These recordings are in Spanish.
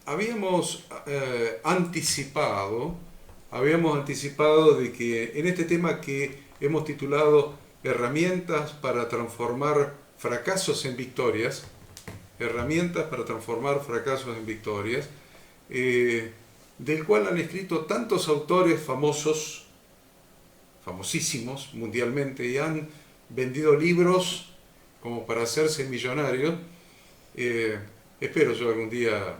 habíamos anticipado de que en este tema que hemos titulado Herramientas para transformar fracasos en victorias, herramientas para transformar fracasos en victorias, eh, del cual han escrito tantos autores famosos, famosísimos mundialmente, y han vendido libros como para hacerse millonarios. Eh, Espero yo algún día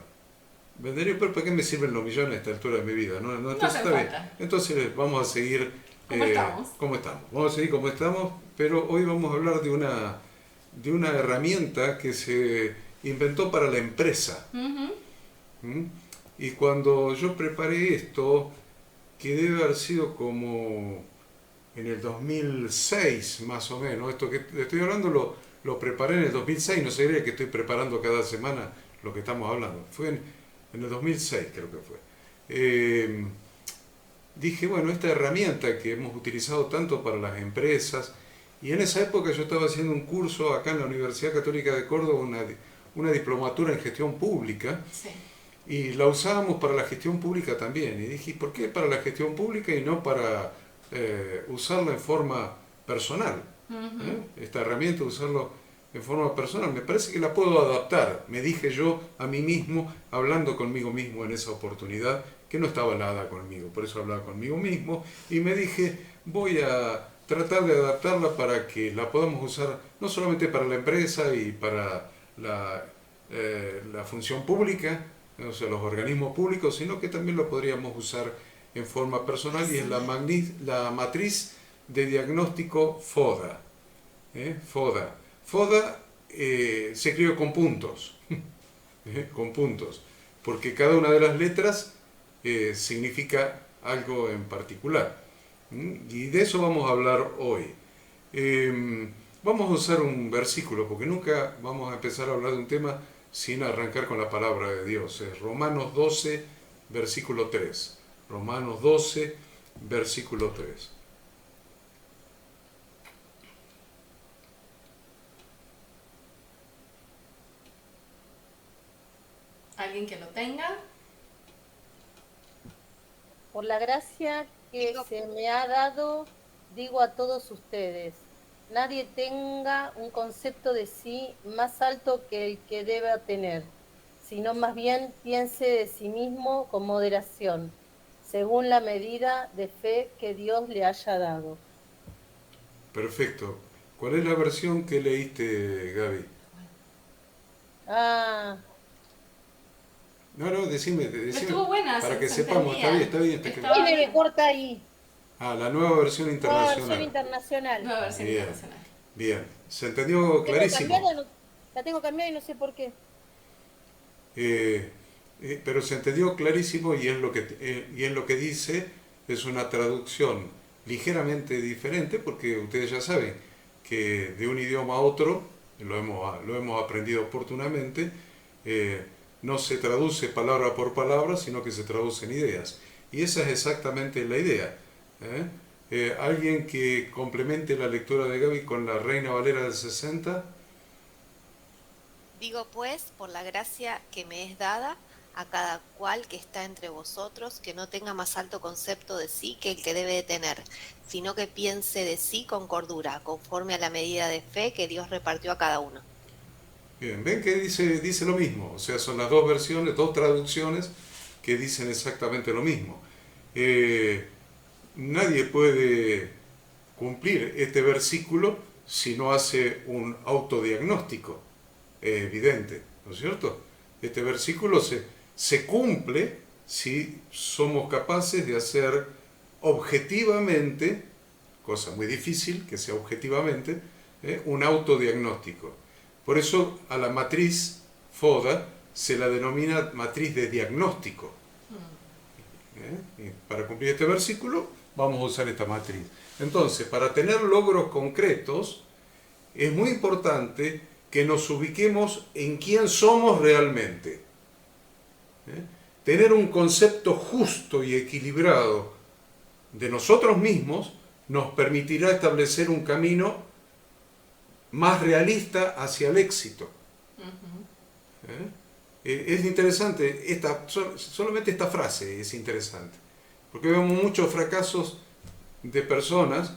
venderé, pero ¿para qué me sirven los millones a esta altura de mi vida? No, no, No entonces hace está bien. falta. Entonces vamos a seguir ¿Cómo estamos? como estamos. Vamos a seguir como estamos, pero hoy vamos a hablar de una herramienta que se inventó para la empresa. Ujú. ¿Mm? Y cuando yo preparé esto, que debe haber sido como en el 2006 más o menos, esto que le estoy hablando lo preparé en el 2006, no se cree que estoy preparando cada semana lo que estamos hablando, fue en el 2006 creo que fue. Eh, Dije, bueno, esta herramienta que hemos utilizado tanto para las empresas, y en esa época yo estaba haciendo un curso acá en la Universidad Católica de Córdoba, una diplomatura en gestión pública, Sí. y la usábamos para la gestión pública también. Y dije, ¿por qué para la gestión pública y no para usarla en forma personal? Ujú. Esta herramienta, usarlo en forma personal. Me parece que la puedo adaptar, me dije yo a mí mismo, hablando conmigo mismo en esa oportunidad, que no estaba nada conmigo, por eso hablaba conmigo mismo, y me dije, voy a tratar de adaptarla para que la podamos usar no solamente para la empresa y para la función pública, o sea, los organismos públicos, sino que también lo podríamos usar en forma personal, y es Personal. la matriz de diagnóstico FODA. FODA. FODA se escribe con puntos, con puntos, porque cada una de las letras significa algo en particular. Y de eso vamos a hablar hoy. Vamos a usar un versículo, porque nunca vamos a empezar a hablar de un tema sin arrancar con la palabra de Dios. Es Romanos 12, versículo 3. Romanos 12, versículo 3. ¿Alguien que lo tenga? Por la gracia que Digo, se me ha dado, digo a todos ustedes, nadie tenga un concepto de sí más alto que el que deba tener, sino más bien piense de sí mismo con moderación, según la medida de fe que Dios le haya dado. Perfecto. ¿Cuál es la versión que leíste, Gaby? Ah, No, no, decime, Estuvo buena, para que se sepamos, está bien, entendía. está bien. Estaba y me bien. corta ahí, Ah, la nueva versión nueva versión internacional. internacional. Nueva versión Bien, internacional. bien. Se entendió Tengo clarísimo. cambiada, la tengo cambiada y no sé por qué. Eh, pero se entendió clarísimo, y es lo que dice, es una traducción ligeramente diferente, porque ustedes ya saben que de un idioma a otro, lo hemos aprendido oportunamente, eh, no se traduce palabra por palabra, sino que se traducen ideas. Y esa es exactamente la idea. ¿eh? Alguien que complemente la lectura de Gaby con la Reina Valera del 60. digo pues, por la gracia que me es dada, a cada cual que está entre vosotros, que no tenga más alto concepto de sí que el que debe de tener, sino que piense de sí con cordura, conforme a la medida de fe que Dios repartió a cada uno. Bien, ven que dice lo mismo, o sea, son las dos versiones, dos traducciones que dicen exactamente lo mismo. Eh, Nadie puede cumplir este versículo si no hace un autodiagnóstico evidente, ¿no es cierto? Este versículo se cumple si somos capaces de hacer objetivamente, cosa muy difícil que sea objetivamente, un autodiagnóstico. Por eso a la matriz FODA se la denomina matriz de diagnóstico. Y para cumplir este versículo vamos a usar esta matriz. Entonces, para tener logros concretos, es muy importante que nos ubiquemos en quién somos realmente. Tener un concepto justo y equilibrado de nosotros mismos nos permitirá establecer un camino más realista hacia el éxito. Ujú. ¿Eh? es interesante, solamente esta frase es interesante, porque vemos muchos fracasos de personas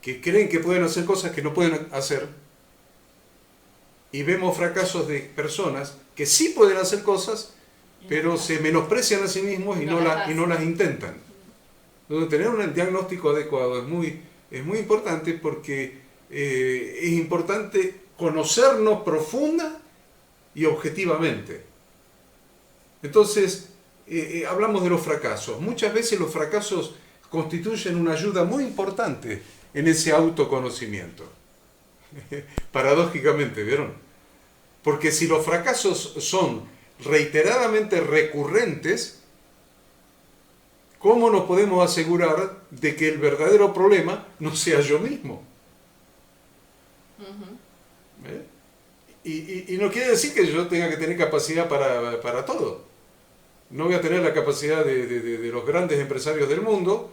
que creen que pueden hacer cosas que no pueden hacer, y vemos fracasos de personas que sí pueden hacer cosas, pero se menosprecian a sí mismos y no las intentan. Entonces, tener un diagnóstico adecuado es muy importante, porque es importante conocernos profunda y objetivamente. Entonces, hablamos de los fracasos. Muchas veces los fracasos constituyen una ayuda muy importante en ese autoconocimiento. Paradójicamente, ¿vieron? Porque si los fracasos son reiteradamente recurrentes, ¿cómo nos podemos asegurar de que el verdadero problema no sea yo mismo? Y no quiere decir que yo tenga que tener capacidad para todo. No voy a tener la capacidad de los grandes empresarios del mundo,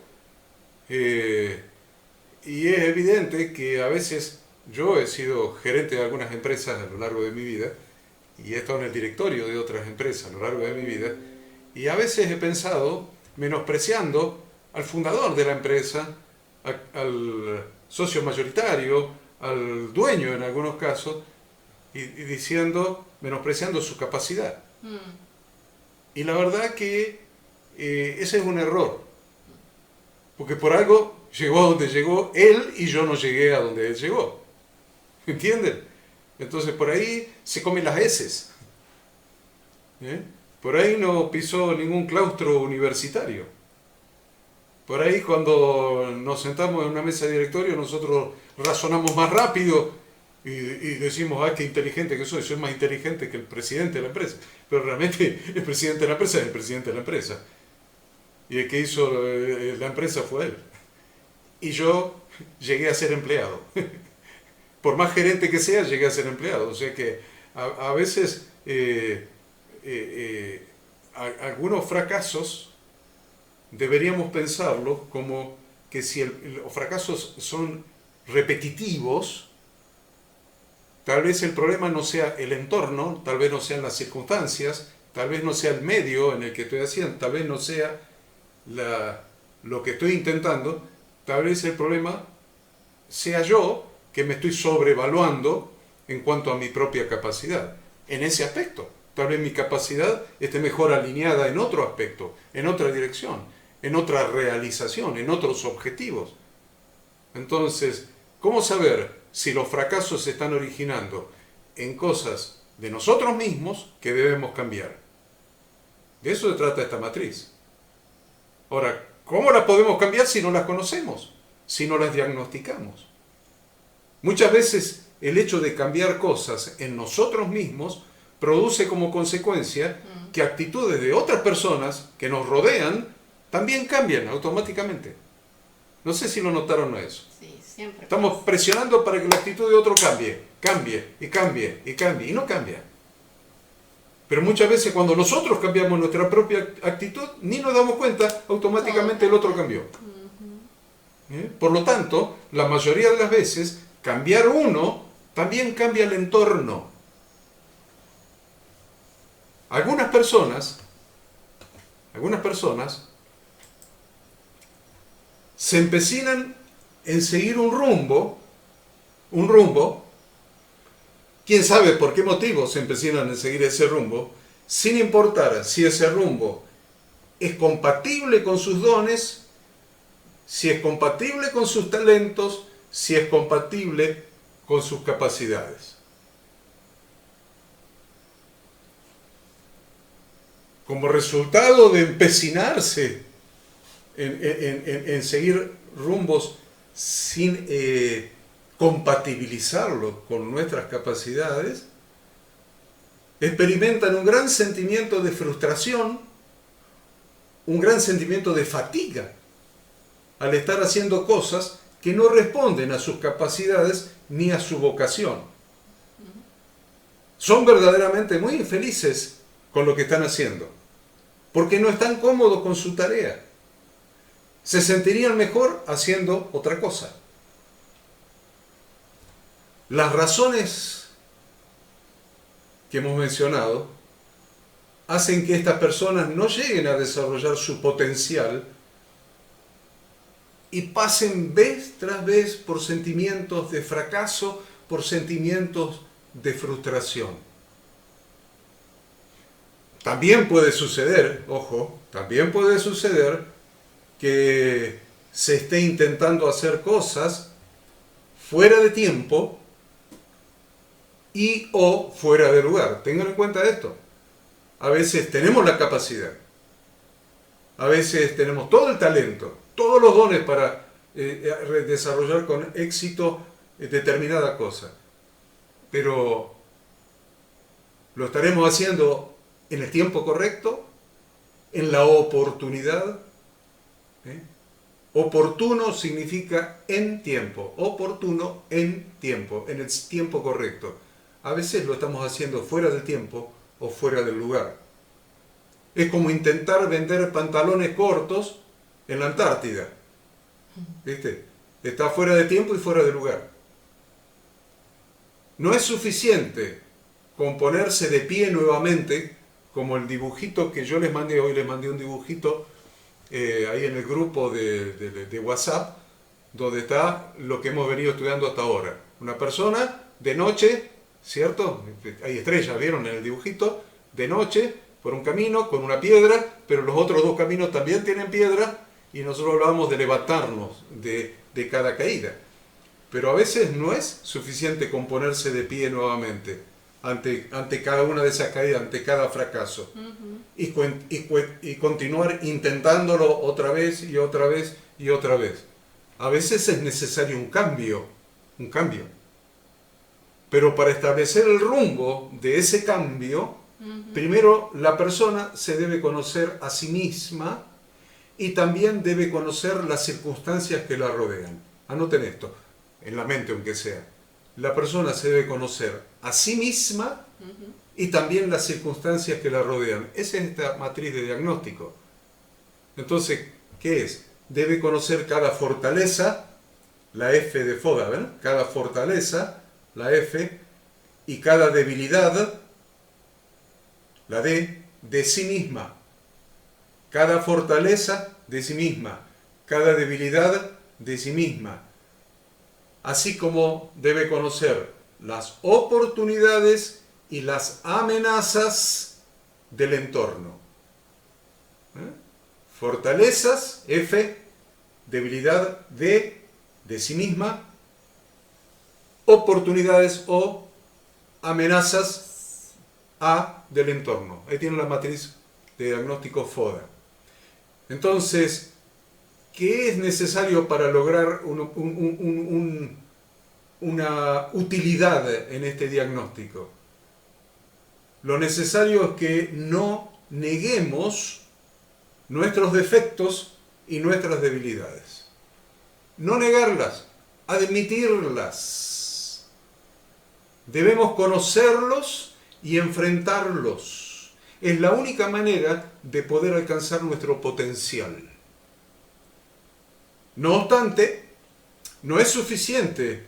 y es evidente que a veces yo he sido gerente de algunas empresas a lo largo de mi vida, y he estado en el directorio de otras empresas a lo largo de mi vida, y a veces he pensado, menospreciando al fundador de la empresa, al socio mayoritario, al dueño en algunos casos, y diciendo, menospreciando su capacidad. Y la verdad que ese es un error, porque por algo llegó a donde llegó él y yo no llegué a donde él llegó. ¿Entienden? Entonces por ahí se comen las heces. Por ahí no pisó ningún claustro universitario. Por ahí cuando nos sentamos en una mesa de directorio nosotros razonamos más rápido y decimos, qué inteligente que soy más inteligente que el presidente de la empresa. Pero realmente el presidente de la empresa es el presidente de la empresa. Y el que hizo la empresa fue él. Y yo llegué a ser empleado. Por más gerente que sea, llegué a ser empleado. O sea que a veces algunos fracasos deberíamos pensarlos como que si los fracasos son repetitivos, tal vez el problema no sea el entorno, tal vez no sean las circunstancias, tal vez no sea el medio en el que estoy haciendo, tal vez no sea lo que estoy intentando, tal vez el problema sea yo, que me estoy sobrevaluando en cuanto a mi propia capacidad. En ese aspecto, tal vez mi capacidad esté mejor alineada en otro aspecto, en otra dirección, en otra realización, en otros objetivos. Entonces, ¿cómo saber si los fracasos se están originando en cosas de nosotros mismos que debemos cambiar? De eso se trata esta matriz. Ahora, ¿cómo las podemos cambiar si no las conocemos? Si no las diagnosticamos. Muchas veces el hecho de cambiar cosas en nosotros mismos produce como consecuencia que actitudes de otras personas que nos rodean también cambian automáticamente. No sé si lo notaron o eso. Sí, siempre. Estamos presionando para que la actitud de otro cambie, y no cambia. Pero muchas veces cuando nosotros cambiamos nuestra propia actitud, ni nos damos cuenta, automáticamente el otro cambió. Por lo tanto, la mayoría de las veces, cambiar uno también cambia el entorno. Algunas personas se empecinan en seguir un rumbo, quién sabe por qué motivo se empecinan en seguir ese rumbo, sin importar si ese rumbo es compatible con sus dones, si es compatible con sus talentos, si es compatible con sus capacidades. Como resultado de empecinarse en seguir rumbos sin compatibilizarlo con nuestras capacidades, experimentan un gran sentimiento de frustración, un gran sentimiento de fatiga al estar haciendo cosas que no responden a sus capacidades ni a su vocación. Son verdaderamente muy infelices con lo que están haciendo, porque no están cómodos con su tarea. Se sentirían mejor haciendo otra cosa. Las razones que hemos mencionado hacen que estas personas no lleguen a desarrollar su potencial y pasen vez tras vez por sentimientos de fracaso, por sentimientos de frustración. También puede suceder, ojo, también puede suceder que se esté intentando hacer cosas fuera de tiempo y o fuera de lugar. Tengan en cuenta esto. A veces tenemos la capacidad, a veces tenemos todo el talento, todos los dones para desarrollar con éxito determinada cosa, pero lo estaremos haciendo en el tiempo correcto, en la oportunidad. Oportuno significa en tiempo, oportuno en tiempo, en el tiempo correcto. A veces lo estamos haciendo fuera del tiempo o fuera del lugar. Es como intentar vender pantalones cortos en la Antártida. ¿Viste? Está fuera de tiempo y fuera de lugar. No es suficiente con ponerse de pie nuevamente, como el dibujito que yo les mandé hoy. Les mandé un dibujito ahí en el grupo de WhatsApp, donde está lo que hemos venido estudiando hasta ahora. Una persona de noche, ¿cierto? Hay estrellas, ¿vieron en el dibujito? De noche, por un camino, con una piedra, pero los otros dos caminos también tienen piedra, y nosotros hablábamos de levantarnos de cada caída. Pero a veces no es suficiente con ponerse de pie nuevamente ante cada una de esas caídas, ante cada fracaso. Y continuar intentándolo otra vez y otra vez y otra vez. A veces es necesario un cambio. Pero para establecer el rumbo de ese cambio, primero la persona se debe conocer a sí misma y también debe conocer las circunstancias que la rodean. Anoten esto, en la mente aunque sea. La persona se debe conocer a sí misma y también las circunstancias que la rodean. Esa es esta matriz de diagnóstico. Entonces, ¿qué es? Debe conocer cada fortaleza, la F de FODA, ¿ven? Cada fortaleza, la F, y cada debilidad, la D, de sí misma. Cada fortaleza de sí misma, cada debilidad de sí misma. Así como debe conocer las oportunidades y las amenazas del entorno. Fortalezas, F, debilidad de sí misma, oportunidades o amenazas A del entorno. Ahí tienen la matriz de diagnóstico FODA. Entonces, ¿qué es necesario para lograr una utilidad en este diagnóstico? Lo necesario es que no neguemos nuestros defectos y nuestras debilidades. No negarlas, admitirlas. Debemos conocerlos y enfrentarlos. Es la única manera de poder alcanzar nuestro potencial. No obstante, no es suficiente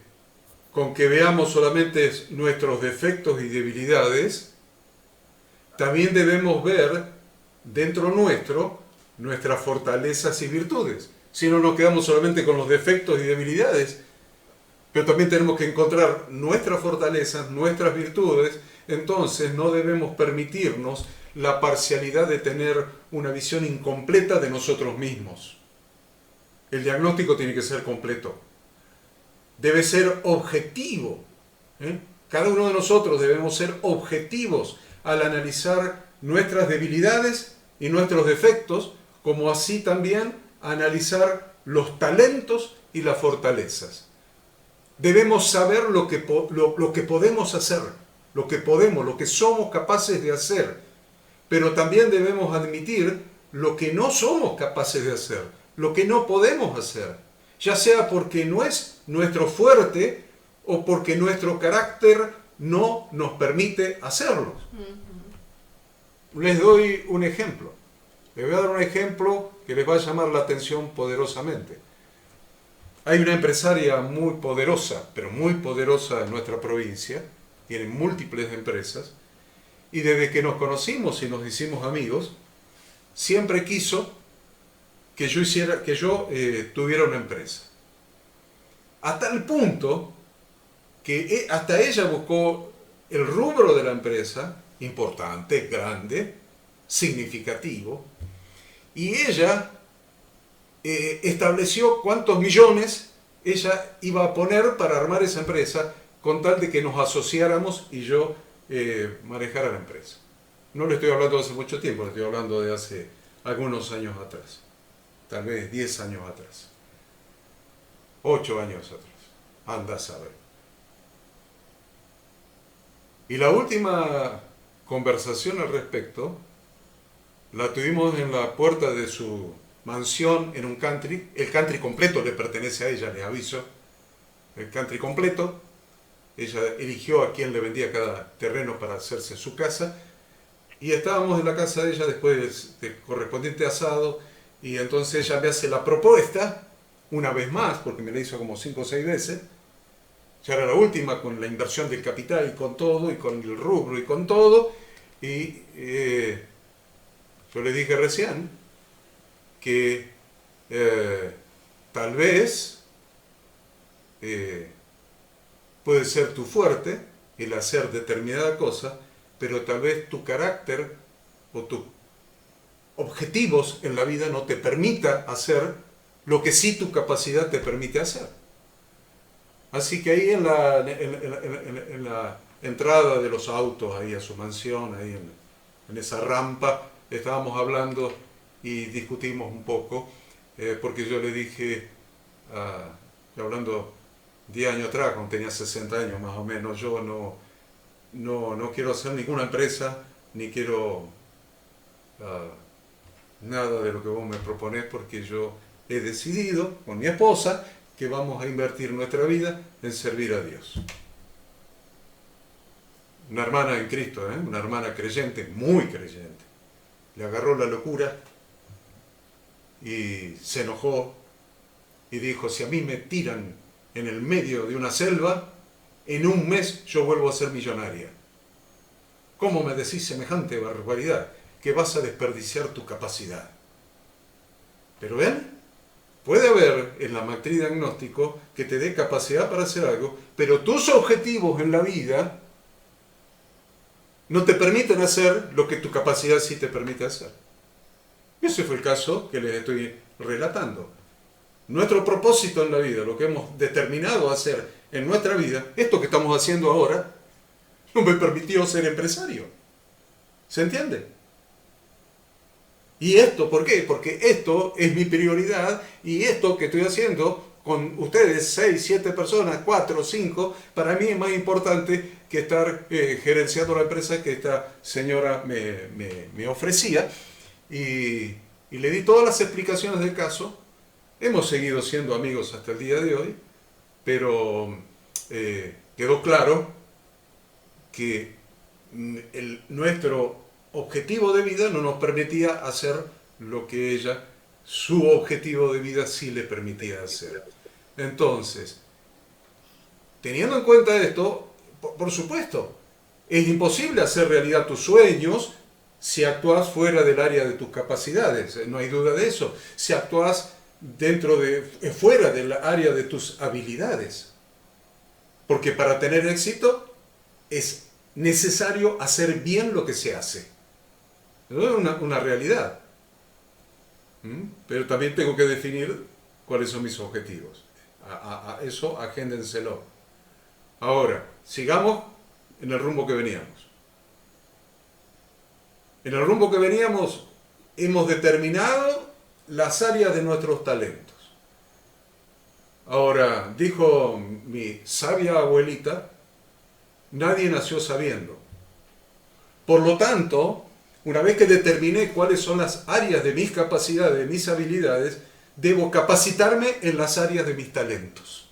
con que veamos solamente nuestros defectos y debilidades. También debemos ver dentro nuestro nuestras fortalezas y virtudes. Si no nos quedamos solamente con los defectos y debilidades, pero también tenemos que encontrar nuestras fortalezas, nuestras virtudes. Entonces no debemos permitirnos la parcialidad de tener una visión incompleta de nosotros mismos. El diagnóstico tiene que ser completo. Debe ser objetivo. Cada uno de nosotros debemos ser objetivos al analizar nuestras debilidades y nuestros defectos, como así también analizar los talentos y las fortalezas. Debemos saber lo que podemos hacer, lo que somos capaces de hacer, pero también debemos admitir lo que no somos capaces de hacer, lo que no podemos hacer, ya sea porque no es nuestro fuerte o porque nuestro carácter no nos permite hacerlo. Les doy un ejemplo. Les voy a dar un ejemplo que les va a llamar la atención poderosamente. Hay una empresaria muy poderosa, pero muy poderosa en nuestra provincia, tiene múltiples empresas, y desde que nos conocimos y nos hicimos amigos, siempre quiso que yo tuviera una empresa. Hasta el punto que hasta ella buscó el rubro de la empresa, importante, grande, significativo, y ella estableció cuántos millones ella iba a poner para armar esa empresa con tal de que nos asociáramos y yo manejara la empresa. No le estoy hablando de hace mucho tiempo, le estoy hablando de hace algunos años atrás, tal vez 10 años atrás, 8 años atrás, anda a saber. Y la última conversación al respecto la tuvimos en la puerta de su mansión en un country. El country completo le pertenece a ella, les aviso. El country completo. Ella eligió a quién le vendía cada terreno para hacerse su casa. Y estábamos en la casa de ella después del correspondiente asado. Y entonces ella me hace la propuesta, una vez más, porque me la hizo como 5 o 6 veces. Ya era la última con la inversión del capital y con todo, y con el rubro y con todo. Y yo le dije recién que tal vez puede ser tu fuerte el hacer determinada cosa, pero tal vez tu carácter o tus objetivos en la vida no te permita hacer lo que sí tu capacidad te permite hacer. Así que ahí en la entrada de los autos, ahí a su mansión, ahí en esa rampa, estábamos hablando y discutimos un poco, porque yo le dije, hablando 10 años atrás, cuando tenía 60 años más o menos, yo no quiero hacer ninguna empresa, ni quiero nada de lo que vos me proponés, porque yo he decidido con mi esposa que vamos a invertir nuestra vida en servir a Dios. Una hermana en Cristo, una hermana creyente, muy creyente. Le agarró la locura y se enojó y dijo, si a mí me tiran en el medio de una selva, en un mes yo vuelvo a ser millonaria. ¿Cómo me decís semejante barbaridad? Que vas a desperdiciar tu capacidad. Pero ven, puede haber en la matriz de diagnóstico que te dé capacidad para hacer algo, pero tus objetivos en la vida no te permiten hacer lo que tu capacidad sí te permite hacer. Ese fue el caso que les estoy relatando. Nuestro propósito en la vida, lo que hemos determinado hacer en nuestra vida, esto que estamos haciendo ahora, no me permitió ser empresario. ¿Se entiende? ¿Y esto por qué? Porque esto es mi prioridad y esto que estoy haciendo con ustedes, 6, 7 personas, 4, 5, para mí es más importante que estar gerenciando la empresa que esta señora me ofrecía. Y le di todas las explicaciones del caso. Hemos seguido siendo amigos hasta el día de hoy, pero quedó claro que nuestro objetivo de vida no nos permitía hacer lo que ella, su objetivo de vida, sí le permitía hacer. Entonces, teniendo en cuenta esto, por supuesto, es imposible hacer realidad tus sueños si actúas fuera del área de tus capacidades, no hay duda de eso. Si actúas fuera del área de tus habilidades. Porque para tener éxito es necesario hacer bien lo que se hace. Eso es una realidad. Pero también tengo que definir cuáles son mis objetivos. A eso agéndenselo. Ahora, sigamos en el rumbo que veníamos. En el rumbo que veníamos hemos determinado las áreas de nuestros talentos. Ahora, dijo mi sabia abuelita, nadie nació sabiendo. Por lo tanto, una vez que determiné cuáles son las áreas de mis capacidades, de mis habilidades, debo capacitarme en las áreas de mis talentos.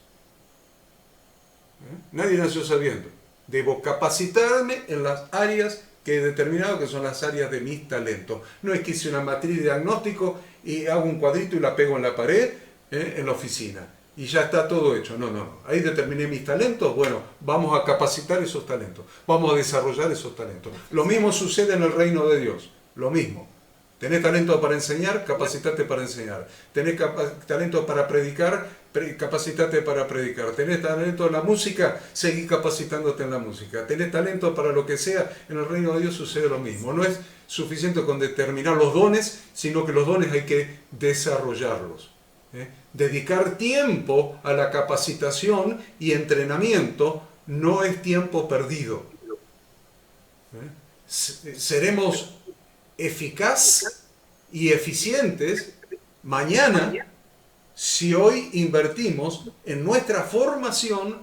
Nadie nació sabiendo. Debo capacitarme en las áreas que he determinado que son las áreas de mis talentos. No es que hice una matriz de diagnóstico y hago un cuadrito y la pego en la pared, en la oficina. y ya está todo hecho. No, no, no. Ahí determiné mis talentos, bueno, vamos a capacitar esos talentos, vamos a desarrollar esos talentos. Lo mismo sucede en el reino de Dios, lo mismo. Tenés talento para enseñar, capacitate para enseñar. Tenés talento para predicar, capacitate para predicar. Tenés talento en la música, seguí capacitándote en la música. Tenés talento para lo que sea, en el reino de Dios sucede lo mismo. No es suficiente con determinar los dones, sino que los dones hay que desarrollarlos. Dedicar tiempo a la capacitación y entrenamiento no es tiempo perdido. Seremos eficaz y eficientes mañana si hoy invertimos en nuestra formación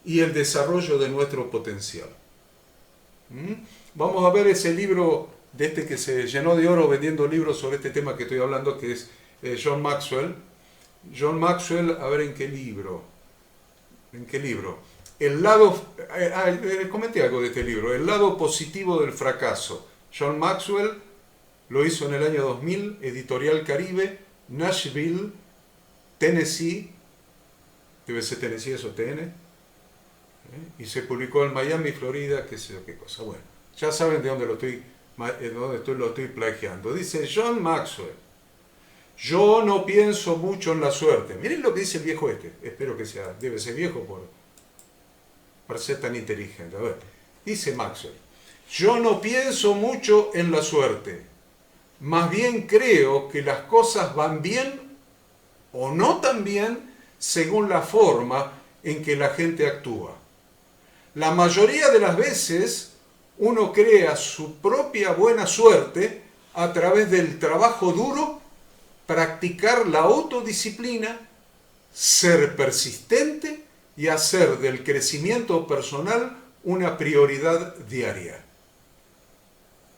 y el desarrollo de nuestro potencial. Vamos a ver ese libro de este que se llenó de oro vendiendo libros sobre este tema que estoy hablando, que es John Maxwell. John Maxwell, a ver en qué libro. ¿En qué libro? Comenté algo de este libro, El lado positivo del fracaso. John Maxwell lo hizo en el año 2000, Editorial Caribe, Nashville, Tennessee, debe ser Tennessee, eso TN, y se publicó en Miami, Florida, qué sé yo qué cosa. Bueno, ya saben de dónde lo estoy plagiando. Dice John Maxwell: yo no pienso mucho en la suerte. Miren lo que dice el viejo este, espero que sea, debe ser viejo por ser tan inteligente. A ver, dice Maxwell: yo no pienso mucho en la suerte. Más bien creo que las cosas van bien o no tan bien según la forma en que la gente actúa. La mayoría de las veces uno crea su propia buena suerte a través del trabajo duro, practicar la autodisciplina, ser persistente y hacer del crecimiento personal una prioridad diaria.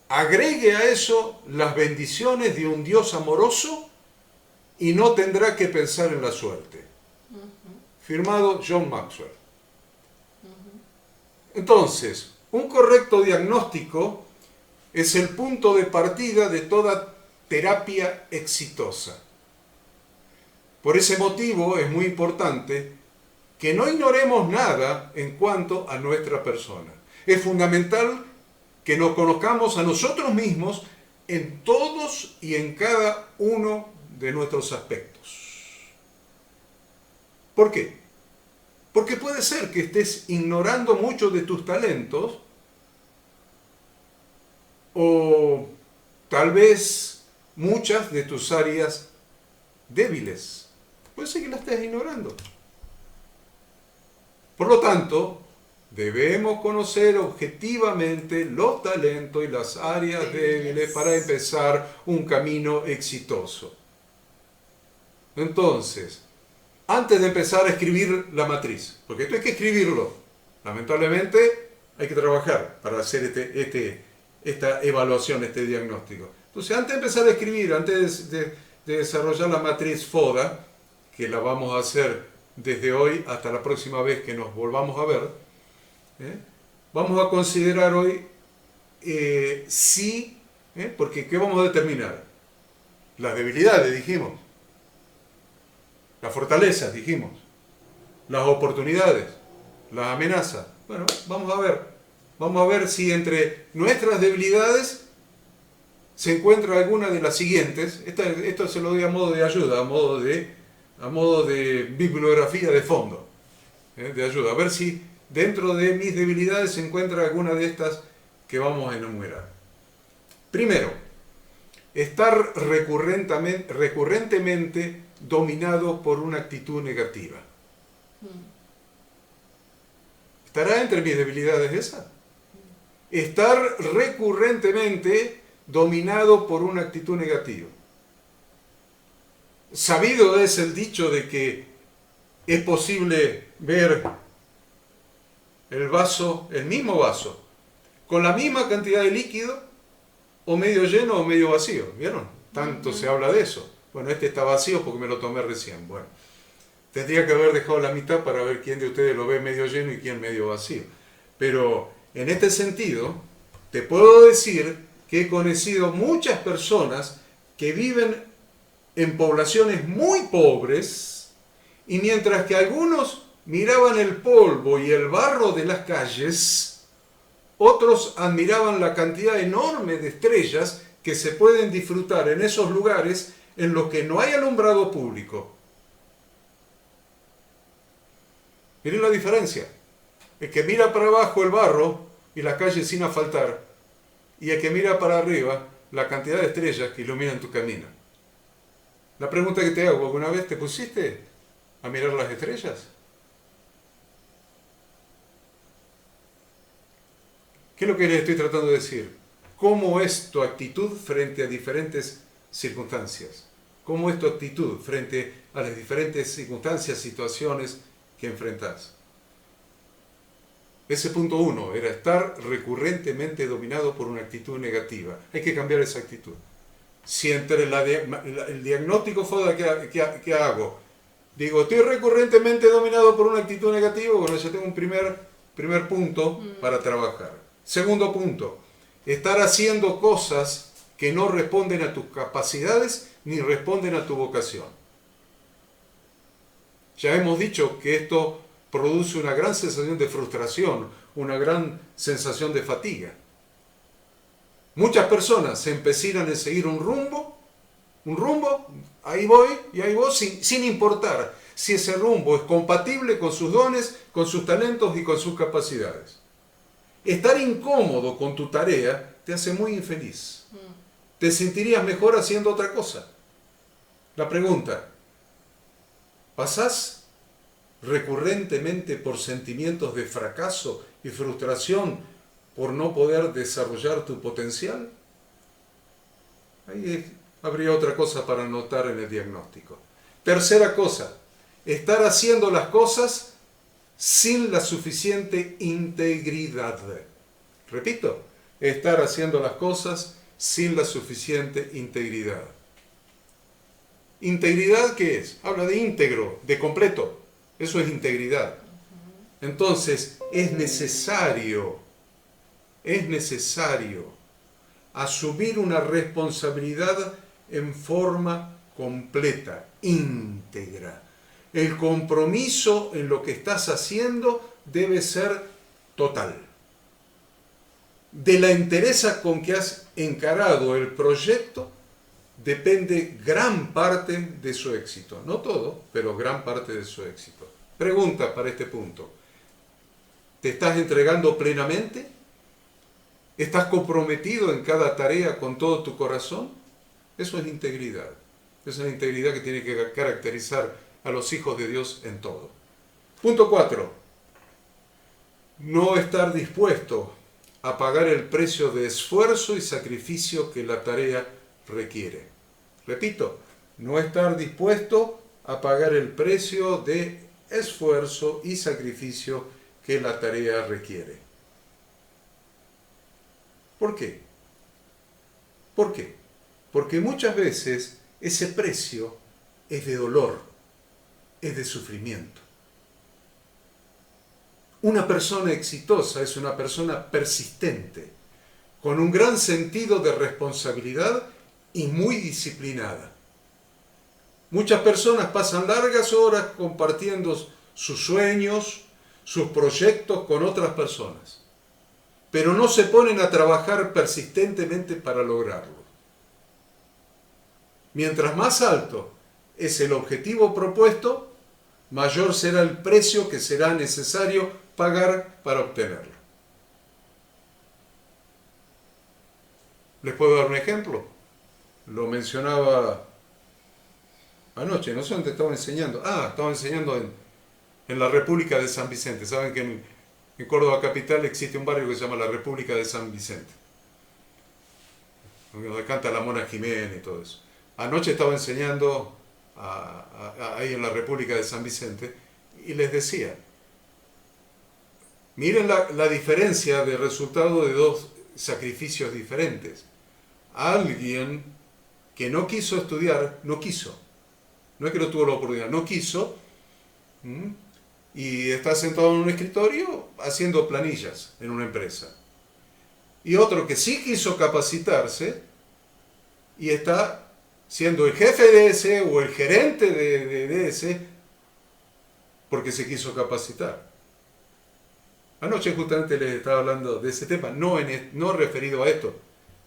Agregue a eso las bendiciones de un Dios amoroso y no tendrá que pensar en la suerte. Firmado John Maxwell. Entonces, un correcto diagnóstico es el punto de partida de toda terapia exitosa. Por ese motivo es muy importante que no ignoremos nada en cuanto a nuestra persona. Es fundamental que nos conozcamos a nosotros mismos en todos y en cada uno de nuestros aspectos. ¿Por qué? Porque puede ser que estés ignorando muchos de tus talentos o tal vez muchas de tus áreas débiles. Puede ser que las estés ignorando. Por lo tanto, debemos conocer objetivamente los talentos y las áreas débiles para empezar un camino exitoso. Entonces, antes de empezar a escribir la matriz, porque esto hay que escribirlo, lamentablemente hay que trabajar para hacer esta evaluación, este diagnóstico. Entonces, antes de empezar a escribir, antes de desarrollar la matriz FODA, que la vamos a hacer desde hoy hasta la próxima vez que nos volvamos a ver, vamos a considerar hoy porque ¿qué vamos a determinar? Las debilidades, dijimos. Las fortalezas, dijimos. Las oportunidades. Las amenazas. Bueno, vamos a ver. Vamos a ver si entre nuestras debilidades se encuentra alguna de las siguientes. Esto se lo doy a modo de ayuda, a modo de bibliografía de fondo. De ayuda. A ver si dentro de mis debilidades se encuentra alguna de estas que vamos a enumerar. Primero, estar recurrentemente dominado por una actitud negativa. ¿Estará entre mis debilidades esa? Estar recurrentemente dominado por una actitud negativa. Sabido es el dicho de que es posible ver el mismo vaso, con la misma cantidad de líquido, o medio lleno o medio vacío. ¿Vieron? Tanto se habla de eso. Bueno, este está vacío porque me lo tomé recién. Bueno, tendría que haber dejado la mitad para ver quién de ustedes lo ve medio lleno y quién medio vacío. Pero en este sentido, te puedo decir que he conocido muchas personas que viven en poblaciones muy pobres Y mientras que algunos miraban el polvo y el barro de las calles, otros admiraban la cantidad enorme de estrellas que se pueden disfrutar en esos lugares en los que no hay alumbrado público. Miren la diferencia. El que mira para abajo el barro y las calles sin asfaltar, y el que mira para arriba la cantidad de estrellas que iluminan tu camino. La pregunta que te hago, ¿alguna vez te pusiste a mirar las estrellas? ¿Qué es lo que les estoy tratando de decir? ¿Cómo es tu actitud frente a diferentes circunstancias? ¿Cómo es tu actitud frente a las diferentes circunstancias, situaciones que enfrentás? Ese punto 1 era estar recurrentemente dominado por una actitud negativa. Hay que cambiar esa actitud. Si entre el diagnóstico FODA que hago, digo, estoy recurrentemente dominado por una actitud negativa, bueno, ya tengo un primer punto para trabajar. Segundo punto, estar haciendo cosas que no responden a tus capacidades ni responden a tu vocación. Ya hemos dicho que esto produce una gran sensación de frustración, una gran sensación de fatiga. Muchas personas se empecinan en seguir un rumbo, ahí voy, sin importar si ese rumbo es compatible con sus dones, con sus talentos y con sus capacidades. Estar incómodo con tu tarea te hace muy infeliz. Te sentirías mejor haciendo otra cosa. La pregunta, ¿pasás recurrentemente por sentimientos de fracaso y frustración por no poder desarrollar tu potencial? Ahí habría otra cosa para anotar en el diagnóstico. Tercera cosa, estar haciendo las cosas sin la suficiente integridad. Repito, estar haciendo las cosas sin la suficiente integridad. ¿Integridad qué es? Habla de íntegro, de completo. Eso es integridad. Entonces, es necesario asumir una responsabilidad en forma completa, íntegra. El compromiso en lo que estás haciendo debe ser total. De la entereza con que has encarado el proyecto depende gran parte de su éxito. No todo, pero gran parte de su éxito. Pregunta para este punto. ¿Te estás entregando plenamente? ¿Estás comprometido en cada tarea con todo tu corazón? Eso es integridad. Esa es la integridad que tiene que caracterizar a los hijos de Dios en todo. Punto 4. No estar dispuesto a pagar el precio de esfuerzo y sacrificio que la tarea requiere. Repito, no estar dispuesto a pagar el precio de esfuerzo y sacrificio que la tarea requiere. ¿Por qué? ¿Por qué? Porque muchas veces ese precio es de dolor, es de sufrimiento. Una persona exitosa es una persona persistente, con un gran sentido de responsabilidad y muy disciplinada. Muchas personas pasan largas horas compartiendo sus sueños, sus proyectos con otras personas, pero no se ponen a trabajar persistentemente para lograrlo. Mientras más alto es el objetivo propuesto, mayor será el precio que será necesario pagar para obtenerlo. ¿Les puedo dar un ejemplo? Lo mencionaba anoche, no sé dónde estaba enseñando. Estaba enseñando en la República de San Vicente. Saben que en Córdoba capital existe un barrio que se llama la República de San Vicente, donde canta la Mona Jiménez y todo eso. Anoche estaba enseñando ahí en la República de San Vicente y les decía, miren la diferencia de resultado de dos sacrificios diferentes. Alguien que no quiso estudiar, no es que no tuvo la oportunidad, no quiso, y está sentado en un escritorio haciendo planillas en una empresa. Y otro que sí quiso capacitarse y está siendo el jefe de ese o el gerente de ese porque se quiso capacitar. Anoche justamente les estaba hablando de ese tema, no referido a esto,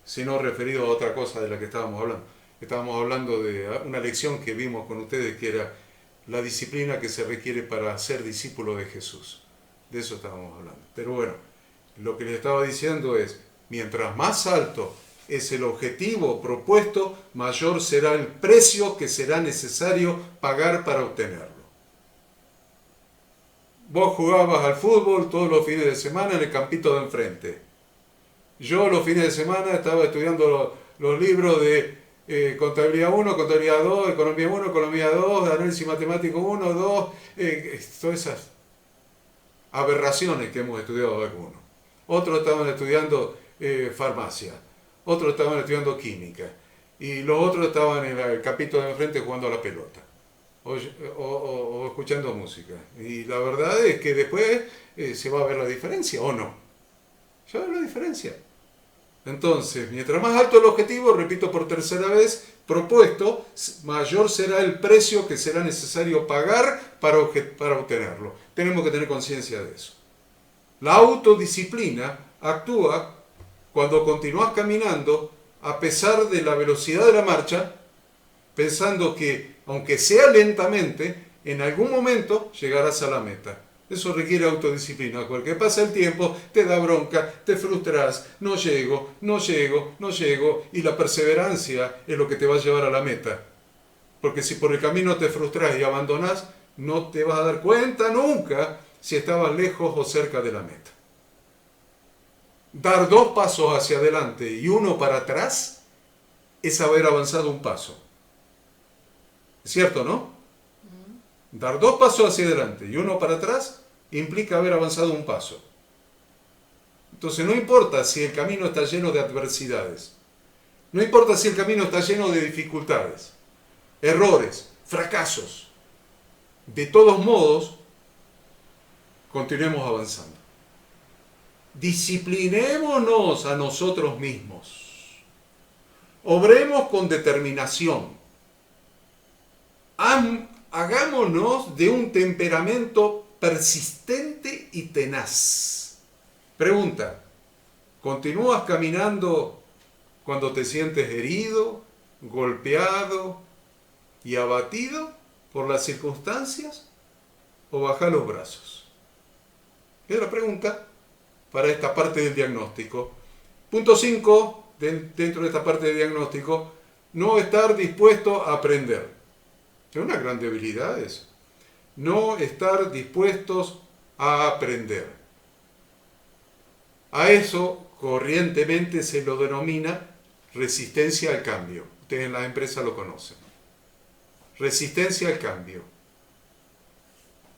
sino referido a otra cosa de la que estábamos hablando. Estábamos hablando de una lección que vimos con ustedes, que era la disciplina que se requiere para ser discípulo de Jesús. De eso estábamos hablando. Pero bueno, lo que les estaba diciendo es, mientras más alto es el objetivo propuesto, mayor será el precio que será necesario pagar para obtenerlo. Vos jugabas al fútbol todos los fines de semana en el campito de enfrente. Yo los fines de semana estaba estudiando los libros de Contabilidad 1, Contabilidad 2, Economía 1, Economía 2, Análisis Matemático 1, 2, todas esas aberraciones que hemos estudiado algunos. Otros estaban estudiando farmacia, otros estaban estudiando química, y los otros estaban en el campito de enfrente jugando a la pelota. O escuchando música. Y la verdad es que después se va a ver la diferencia, ¿o no? Se va a ver la diferencia. Entonces, mientras más alto el objetivo, repito por tercera vez, propuesto, mayor será el precio que será necesario pagar para obtenerlo. Tenemos que tener conciencia de eso. La autodisciplina actúa cuando continúas caminando a pesar de la velocidad de la marcha, pensando que, aunque sea lentamente, en algún momento llegarás a la meta. Eso requiere autodisciplina, porque pasa el tiempo, te da bronca, te frustras, no llego, y la perseverancia es lo que te va a llevar a la meta. Porque si por el camino te frustras y abandonás, no te vas a dar cuenta nunca si estabas lejos o cerca de la meta. Dar 2 pasos hacia adelante y 1 para atrás es haber avanzado un paso. ¿Es cierto, no? Dar 2 pasos hacia adelante y 1 para atrás implica haber avanzado un paso. Entonces no importa si el camino está lleno de adversidades, no importa si el camino está lleno de dificultades, errores, fracasos. De todos modos, continuemos avanzando. Disciplinémonos a nosotros mismos. Obremos con determinación. Hagámonos de un temperamento persistente y tenaz. Pregunta, ¿continúas caminando cuando te sientes herido, golpeado y abatido por las circunstancias? ¿O bajás los brazos? Es la pregunta para esta parte del diagnóstico. Punto 5, dentro de esta parte del diagnóstico, no estar dispuesto a aprender. Es una gran debilidad eso. No estar dispuestos a aprender. A eso corrientemente se lo denomina resistencia al cambio. Ustedes en las empresas lo conocen. Resistencia al cambio.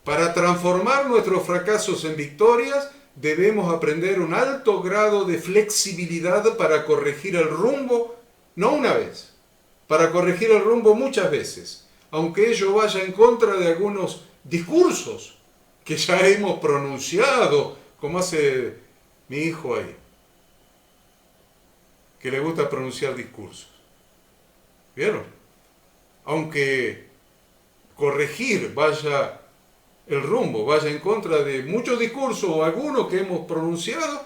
Para transformar nuestros fracasos en victorias, debemos aprender un alto grado de flexibilidad para corregir el rumbo, no una vez, para corregir el rumbo muchas veces, aunque ello vaya en contra de algunos discursos que ya hemos pronunciado, como hace mi hijo ahí, que le gusta pronunciar discursos. ¿Vieron? Aunque corregir vaya el rumbo, vaya en contra de muchos discursos o algunos que hemos pronunciado,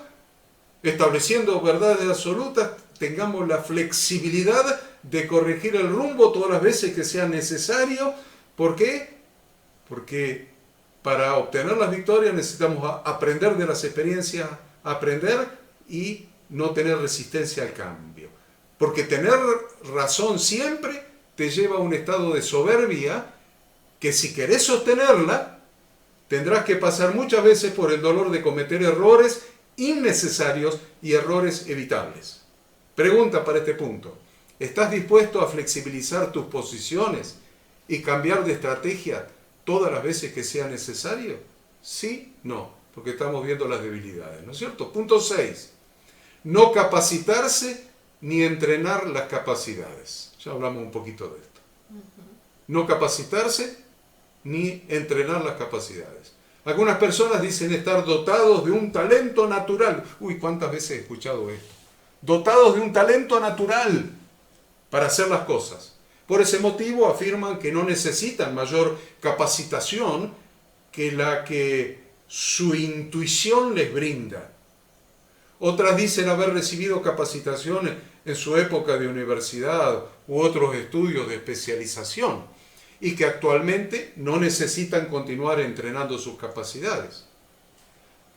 estableciendo verdades absolutas, tengamos la flexibilidad de corregir el rumbo todas las veces que sea necesario. ¿Por qué? Porque para obtener las victorias necesitamos aprender de las experiencias, aprender y no tener resistencia al cambio. Porque tener razón siempre te lleva a un estado de soberbia que, si querés sostenerla, tendrás que pasar muchas veces por el dolor de cometer errores innecesarios y errores evitables. Pregunta para este punto: ¿estás dispuesto a flexibilizar tus posiciones y cambiar de estrategia todas las veces que sea necesario? Sí, no, porque estamos viendo las debilidades, ¿no es cierto? Punto 6. No capacitarse ni entrenar las capacidades. Ya hablamos un poquito de esto. No capacitarse ni entrenar las capacidades. Algunas personas dicen estar dotados de un talento natural. Uy, ¿cuántas veces he escuchado esto? Dotados de un talento natural para hacer las cosas. Por ese motivo afirman que no necesitan mayor capacitación que la que su intuición les brinda. Otras dicen haber recibido capacitaciones en su época de universidad u otros estudios de especialización y que actualmente no necesitan continuar entrenando sus capacidades.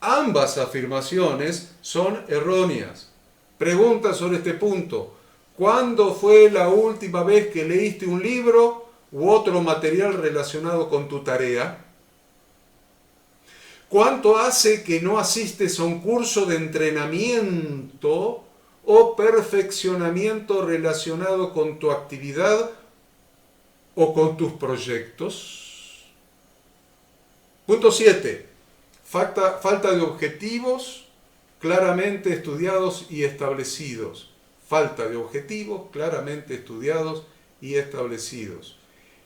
Ambas afirmaciones son erróneas. Pregunta sobre este punto: ¿cuándo fue la última vez que leíste un libro u otro material relacionado con tu tarea? ¿Cuánto hace que no asistes a un curso de entrenamiento o perfeccionamiento relacionado con tu actividad o con tus proyectos? Punto 7. Falta de objetivos claramente estudiados y establecidos. Falta de objetivos claramente estudiados y establecidos.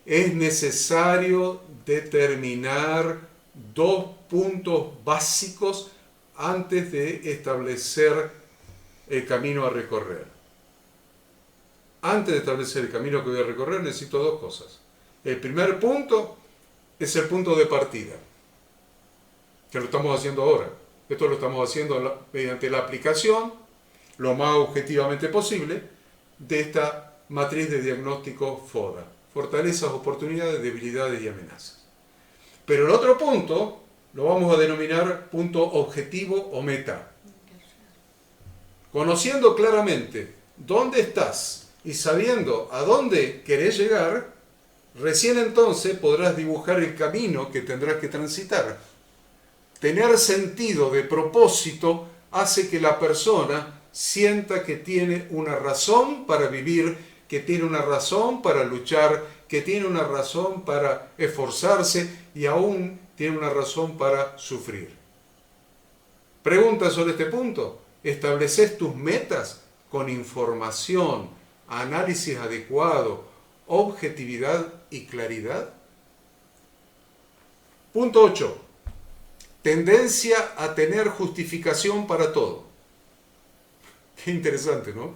Es necesario determinar 2 puntos básicos antes de establecer el camino a recorrer. Antes de establecer el camino que voy a recorrer necesito 2 cosas. El primer punto es el punto de partida, que lo estamos haciendo ahora. Esto lo estamos haciendo mediante la aplicación, lo más objetivamente posible, de esta matriz de diagnóstico FODA. Fortalezas, oportunidades, debilidades y amenazas. Pero el otro punto lo vamos a denominar punto objetivo o meta. Conociendo claramente dónde estás y sabiendo a dónde querés llegar, recién entonces podrás dibujar el camino que tendrás que transitar. Tener sentido de propósito hace que la persona sienta que tiene una razón para vivir, que tiene una razón para luchar, que tiene una razón para esforzarse y aún tiene una razón para sufrir. Pregunta sobre este punto: ¿estableces tus metas con información, análisis adecuado, objetividad y claridad? Punto 8. Tendencia a tener justificación para todo. Qué interesante, ¿no?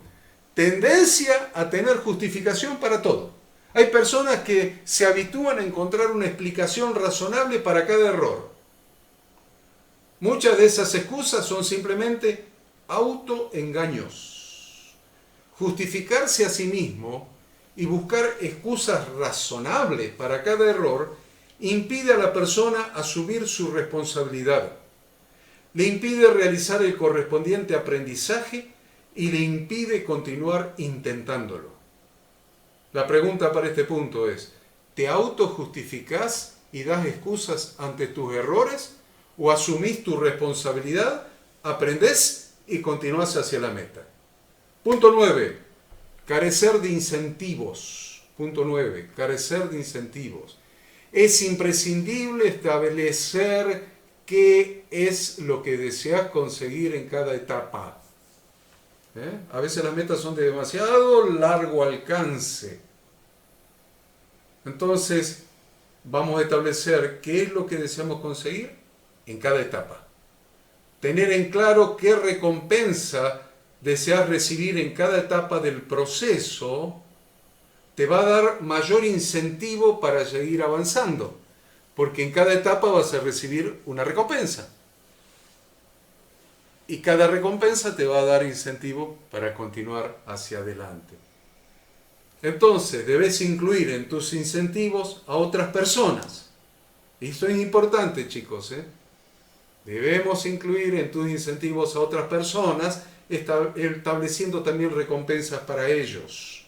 Tendencia a tener justificación para todo. Hay personas que se habitúan a encontrar una explicación razonable para cada error. Muchas de esas excusas son simplemente autoengaños. Justificarse a sí mismo y buscar excusas razonables para cada error impide a la persona asumir su responsabilidad. Le impide realizar el correspondiente aprendizaje y le impide continuar intentándolo. La pregunta para este punto es: ¿te autojustificás y das excusas ante tus errores o asumís tu responsabilidad, aprendés y continuás hacia la meta? Punto 9. Carecer de incentivos. Punto 9. Carecer de incentivos. Es imprescindible establecer qué es lo que deseas conseguir en cada etapa. A veces las metas son de demasiado largo alcance. Entonces, vamos a establecer qué es lo que deseamos conseguir en cada etapa. Tener en claro qué recompensa deseas recibir en cada etapa del proceso te va a dar mayor incentivo para seguir avanzando, porque en cada etapa vas a recibir una recompensa. Y cada recompensa te va a dar incentivo para continuar hacia adelante. Entonces, debes incluir en tus incentivos a otras personas. Y esto es importante, chicos, Debemos incluir en tus incentivos a otras personas, estableciendo también recompensas para ellos.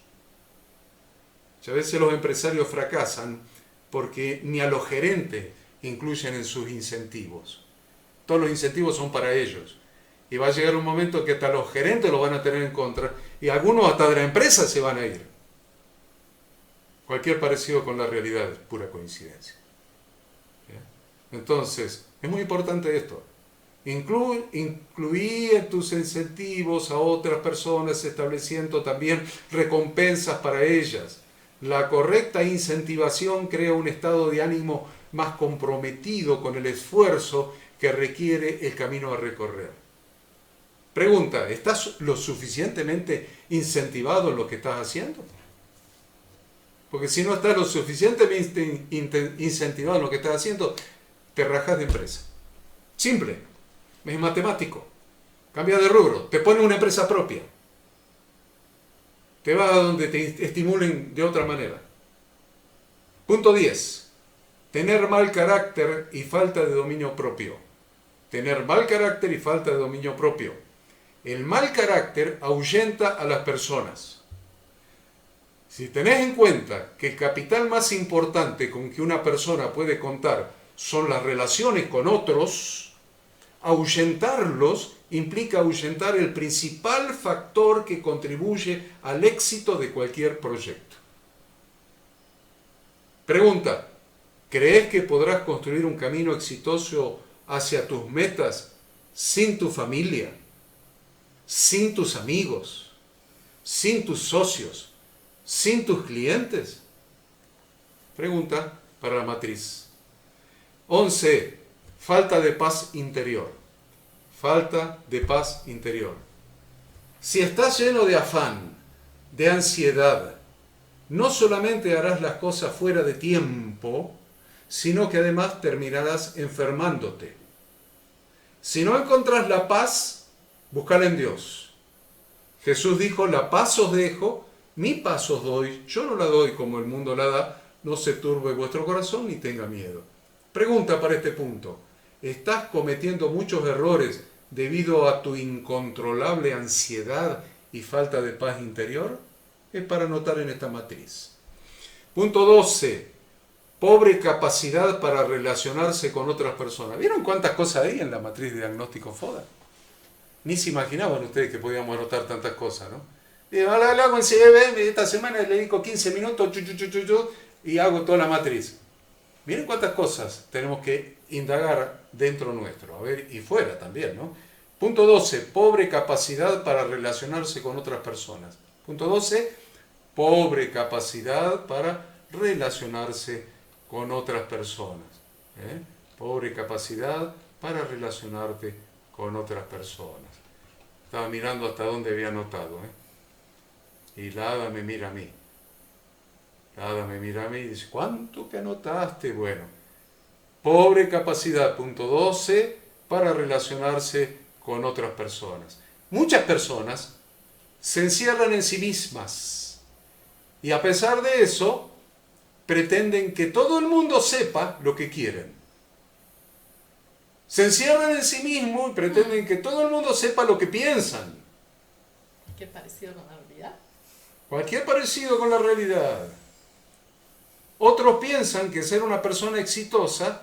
A veces los empresarios fracasan porque ni a los gerentes incluyen en sus incentivos. Todos los incentivos son para ellos. Y va a llegar un momento que hasta los gerentes lo van a tener en contra y algunos hasta de la empresa se van a ir. Cualquier parecido con la realidad es pura coincidencia. Entonces, es muy importante esto. Incluir en tus incentivos a otras personas, estableciendo también recompensas para ellas. La correcta incentivación crea un estado de ánimo más comprometido con el esfuerzo que requiere el camino a recorrer. Pregunta: ¿estás lo suficientemente incentivado en lo que estás haciendo? Porque si no estás lo suficientemente incentivado en lo que estás haciendo, te rajas de empresa. Simple, es matemático. Cambia de rubro, te pone una empresa propia. Te vas a donde te estimulen de otra manera. Punto 10. Tener mal carácter y falta de dominio propio. Tener mal carácter y falta de dominio propio. El mal carácter ahuyenta a las personas. Si tenés en cuenta que el capital más importante con que una persona puede contar son las relaciones con otros, ahuyentarlos implica ahuyentar el principal factor que contribuye al éxito de cualquier proyecto. Pregunta: ¿crees que podrás construir un camino exitoso hacia tus metas sin tu familia, sin tus amigos, sin tus socios, sin tus clientes? Pregunta para la matriz. 11. Falta de paz interior. Falta de paz interior. Si estás lleno de afán, de ansiedad, no solamente harás las cosas fuera de tiempo, sino que además terminarás enfermándote. Si no encontrás la paz, búscala en Dios. Jesús dijo: la paz os dejo, mi paz os doy, yo no la doy como el mundo la da, no se turbe vuestro corazón ni tenga miedo. Pregunta para este punto: ¿estás cometiendo muchos errores debido a tu incontrolable ansiedad y falta de paz interior? Es para anotar en esta matriz. Punto 12. Pobre capacidad para relacionarse con otras personas. ¿Vieron cuántas cosas hay en la matriz de diagnóstico FODA? Ni se imaginaban ustedes que podíamos anotar tantas cosas, ¿no? Digo, lo hago en CB, esta semana le dedico 15 minutos y hago toda la matriz. Miren cuántas cosas tenemos que indagar dentro nuestro, a ver, y fuera también, ¿no? Punto 12, pobre capacidad para relacionarse con otras personas. Punto 12, pobre capacidad para relacionarse con otras personas. Pobre capacidad para relacionarte con otras personas. Estaba mirando hasta dónde había anotado, y la hada me mira a mí. La hada me mira a mí y dice: ¿cuánto que anotaste? Bueno, pobre capacidad, punto 12, para relacionarse con otras personas. Muchas personas se encierran en sí mismas y a pesar de eso pretenden que todo el mundo sepa lo que quieren. Se encierran en sí mismos y pretenden que todo el mundo sepa lo que piensan. Qué parecido con la realidad. Cualquier parecido con la realidad. Otros piensan que ser una persona exitosa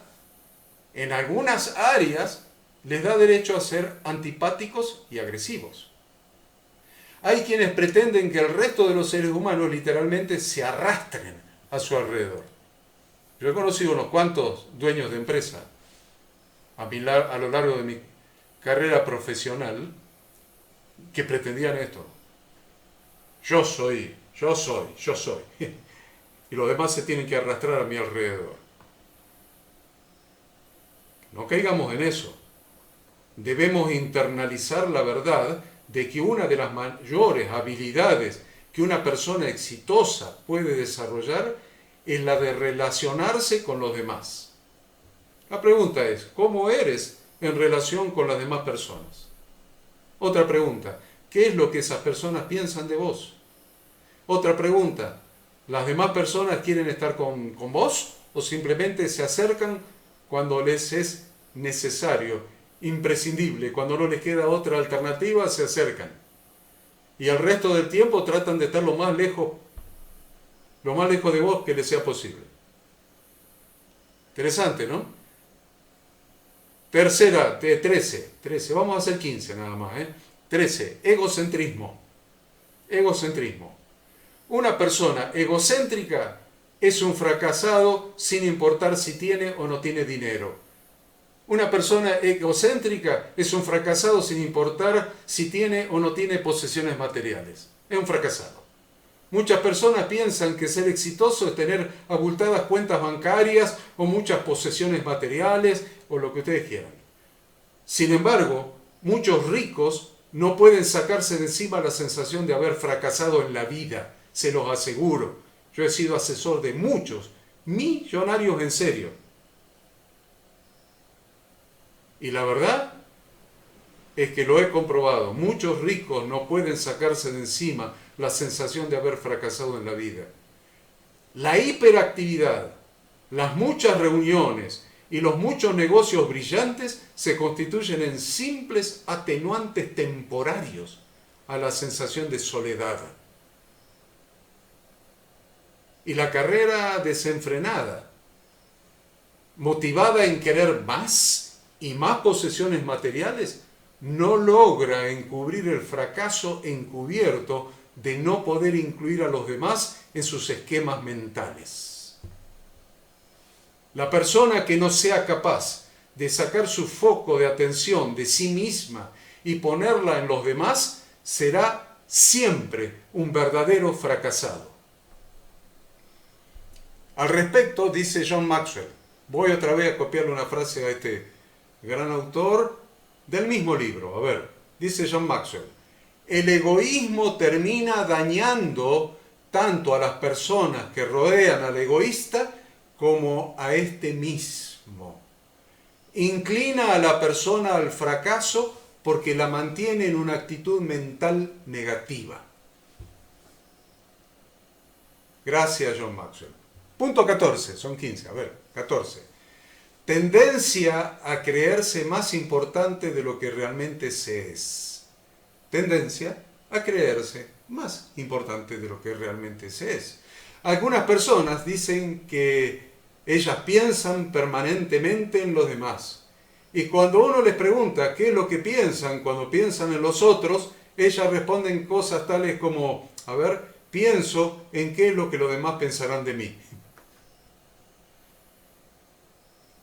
en algunas áreas les da derecho a ser antipáticos y agresivos. Hay quienes pretenden que el resto de los seres humanos literalmente se arrastren a su alrededor. Yo he conocido unos cuantos dueños de empresa a lo largo de mi carrera profesional que pretendían esto. Yo soy. Y los demás se tienen que arrastrar a mi alrededor. No caigamos en eso. Debemos internalizar la verdad de que una de las mayores habilidades que una persona exitosa puede desarrollar es la de relacionarse con los demás. La pregunta es: ¿cómo eres en relación con las demás personas? Otra pregunta: ¿qué es lo que esas personas piensan de vos? Otra pregunta: ¿las demás personas quieren estar con vos o simplemente se acercan cuando les es necesario, imprescindible, cuando no les queda otra alternativa, se acercan? Y el resto del tiempo tratan de estar lo más lejos de vos que les sea posible. Interesante, ¿no? Tercera, 13, vamos a hacer 15 nada más, 13, egocentrismo. Una persona egocéntrica es un fracasado sin importar si tiene o no tiene dinero. Una persona egocéntrica es un fracasado sin importar si tiene o no tiene posesiones materiales. Es un fracasado. Muchas personas piensan que ser exitoso es tener abultadas cuentas bancarias o muchas posesiones materiales o lo que ustedes quieran. Sin embargo, muchos ricos no pueden sacarse de encima la sensación de haber fracasado en la vida, se los aseguro. Yo he sido asesor de muchos millonarios en serio. Y la verdad es que lo he comprobado. Muchos ricos no pueden sacarse de encima la sensación de haber fracasado en la vida. La hiperactividad, las muchas reuniones y los muchos negocios brillantes se constituyen en simples atenuantes temporarios a la sensación de soledad. Y la carrera desenfrenada, motivada en querer más y más posesiones materiales, no logra encubrir el fracaso encubierto de no poder incluir a los demás en sus esquemas mentales. La persona que no sea capaz de sacar su foco de atención de sí misma y ponerla en los demás será siempre un verdadero fracasado. Al respecto, dice John Maxwell, voy otra vez a copiarle una frase a este gran autor del mismo libro. A ver, dice John Maxwell, el egoísmo termina dañando tanto a las personas que rodean al egoísta como a este mismo. Inclina a la persona al fracaso porque la mantiene en una actitud mental negativa. Gracias, John Maxwell. Punto 14, son 15, a ver, 14. Tendencia a creerse más importante de lo que realmente se es. Tendencia a creerse más importante de lo que realmente se es. Algunas personas dicen que ellas piensan permanentemente en los demás. Y cuando uno les pregunta qué es lo que piensan cuando piensan en los otros, ellas responden cosas tales como, a ver, pienso en qué es lo que los demás pensarán de mí.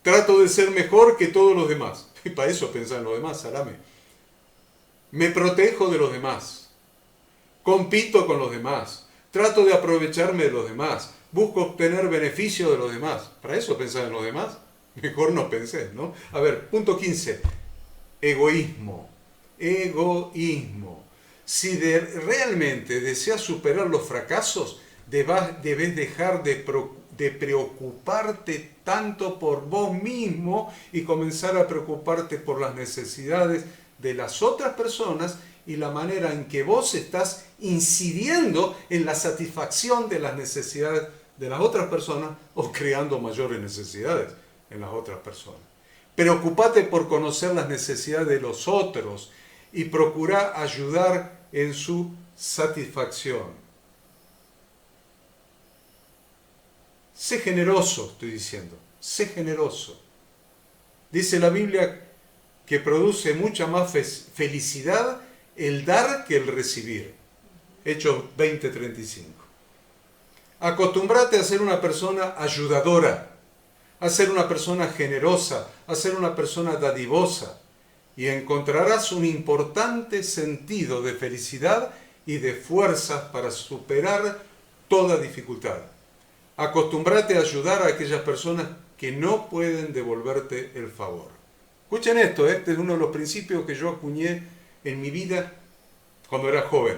Trato de ser mejor que todos los demás. Y para eso piensan los demás, salame. Me protejo de los demás. Compito con los demás. Trato de aprovecharme de los demás. Busco obtener beneficio de los demás. ¿Para eso pensar en los demás? Mejor no pensé, ¿no? A ver, punto 15. Egoísmo. Egoísmo. Si realmente deseas superar los fracasos, debes dejar de preocuparte tanto por vos mismo y comenzar a preocuparte por las necesidades de las otras personas y la manera en que vos estás incidiendo en la satisfacción de las necesidades de las otras personas o creando mayores necesidades en las otras personas. Preocupate por conocer las necesidades de los otros y procura ayudar en su satisfacción. Sé generoso, estoy diciendo, sé generoso. Dice la Biblia que produce mucha más felicidad el dar que el recibir. Hechos 20:35. Acostúmbrate a ser una persona ayudadora, a ser una persona generosa, a ser una persona dadivosa, y encontrarás un importante sentido de felicidad y de fuerzas para superar toda dificultad. Acostúmbrate a ayudar a aquellas personas que no pueden devolverte el favor. Escuchen esto, este es uno de los principios que yo acuñé en mi vida cuando era joven.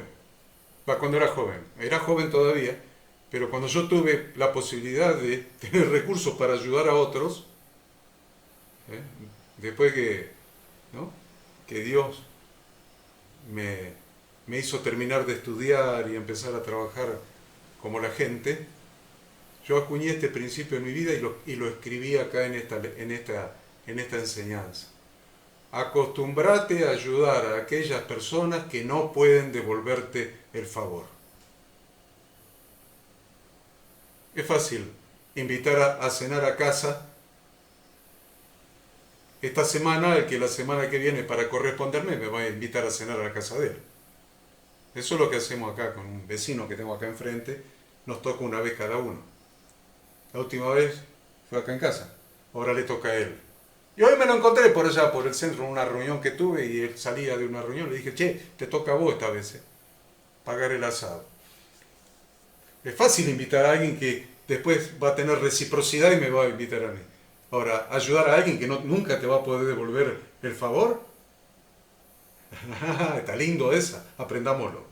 Era joven todavía, pero cuando yo tuve la posibilidad de tener recursos para ayudar a otros, después que Dios me hizo terminar de estudiar y empezar a trabajar como la gente, yo acuñé este principio en mi vida y lo escribí acá en esta enseñanza. Acostúmbrate a ayudar a aquellas personas que no pueden devolverte el favor. Es fácil invitar a cenar a casa esta semana, el que la semana que viene para corresponderme me va a invitar a cenar a la casa de él. Eso es lo que hacemos acá con un vecino que tengo acá enfrente, nos toca una vez cada uno. La última vez fue acá en casa, ahora le toca a él. Y hoy me lo encontré por allá, por el centro, en una reunión que tuve y él salía de una reunión. Le dije, che, te toca a vos esta vez, pagar el asado. Es fácil invitar a alguien que después va a tener reciprocidad y me va a invitar a mí. Ahora, ayudar a alguien que nunca te va a poder devolver el favor, está lindo esa, aprendámoslo.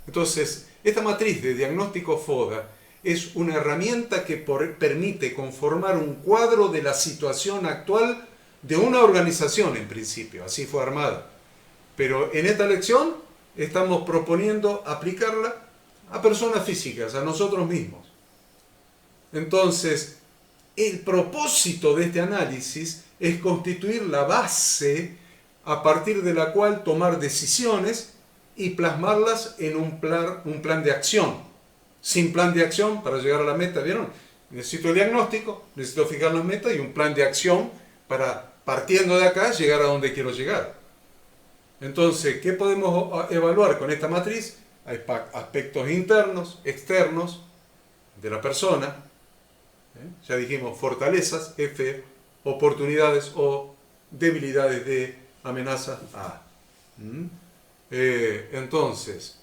Entonces, esta matriz de diagnóstico FODA es una herramienta que permite conformar un cuadro de la situación actual de una organización en principio, así fue armada. Pero en esta lección estamos proponiendo aplicarla a personas físicas, a nosotros mismos. Entonces, el propósito de este análisis es constituir la base a partir de la cual tomar decisiones y plasmarlas en un plan de acción. Sin plan de acción, para llegar a la meta, ¿vieron? Necesito el diagnóstico, necesito fijar las metas y un plan de acción para, partiendo de acá, llegar a donde quiero llegar. Entonces, ¿qué podemos evaluar con esta matriz? Hay aspectos internos, externos de la persona. Ya dijimos fortalezas, F, oportunidades o debilidades de amenazas, A. Entonces,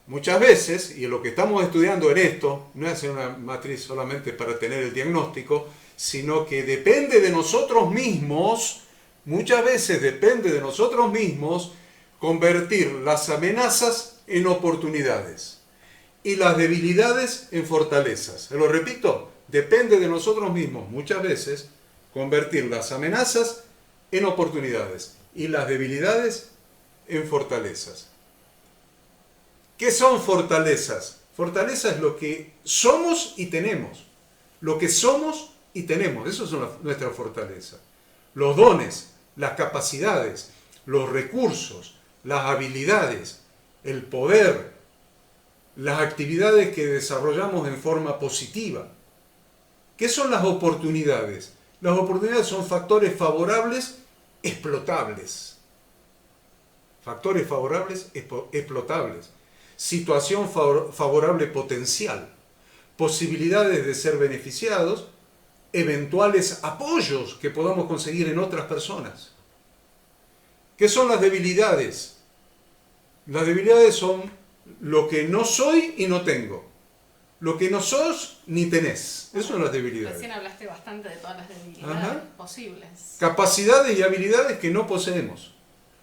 muchas veces, y lo que estamos estudiando en esto, no es una matriz solamente para tener el diagnóstico, sino que depende de nosotros mismos, muchas veces depende de nosotros mismos, convertir las amenazas en oportunidades y las debilidades en fortalezas. Se lo repito, depende de nosotros mismos, muchas veces, convertir las amenazas en oportunidades y las debilidades en fortalezas. ¿Qué son fortalezas? Fortaleza es lo que somos y tenemos. Lo que somos y tenemos, eso es nuestra fortaleza. Los dones, las capacidades, los recursos, las habilidades, el poder, las actividades que desarrollamos en forma positiva. ¿Qué son las oportunidades? Las oportunidades son factores favorables explotables. Factores favorables explotables. Situación favorable potencial. Posibilidades de ser beneficiados. Eventuales apoyos que podamos conseguir en otras personas. ¿Qué son las debilidades? Las debilidades son lo que no soy y no tengo. Lo que no sos ni tenés. Eso son las debilidades. Recién hablaste bastante de todas las debilidades posibles. Capacidades y habilidades que no poseemos.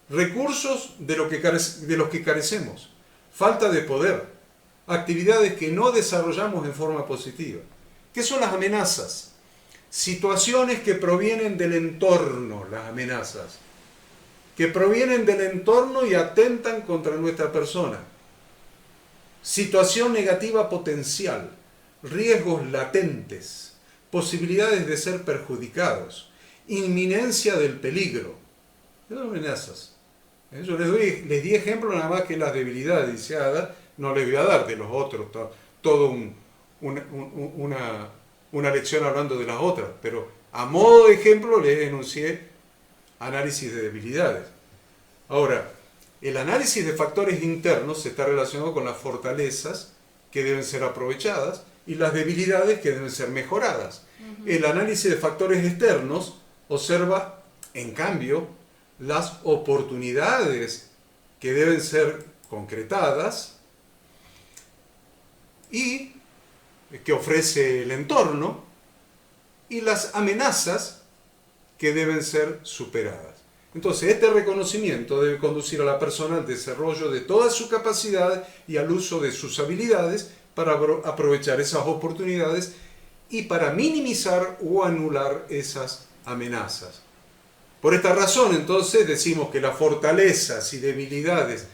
Recursos de los que carecemos. Falta de poder. Actividades que no desarrollamos en forma positiva. ¿Qué son las amenazas? Situaciones que provienen del entorno, las amenazas. Que provienen del entorno y atentan contra nuestra persona. Situación negativa potencial, riesgos latentes, posibilidades de ser perjudicados, inminencia del peligro. Esas son amenazas. Yo les di ejemplo nada más que las debilidades, dice Ada, no les voy a dar de los otros, todo una lección hablando de las otras, pero a modo de ejemplo les enuncié análisis de debilidades. Ahora, el análisis de factores internos está relacionado con las fortalezas que deben ser aprovechadas y las debilidades que deben ser mejoradas. El análisis de factores externos observa, en cambio, las oportunidades que deben ser concretadas y que ofrece el entorno y las amenazas que deben ser superadas. Entonces, este reconocimiento debe conducir a la persona al desarrollo de toda su capacidad y al uso de sus habilidades para aprovechar esas oportunidades y para minimizar o anular esas amenazas. Por esta razón, entonces, decimos que las fortalezas y debilidades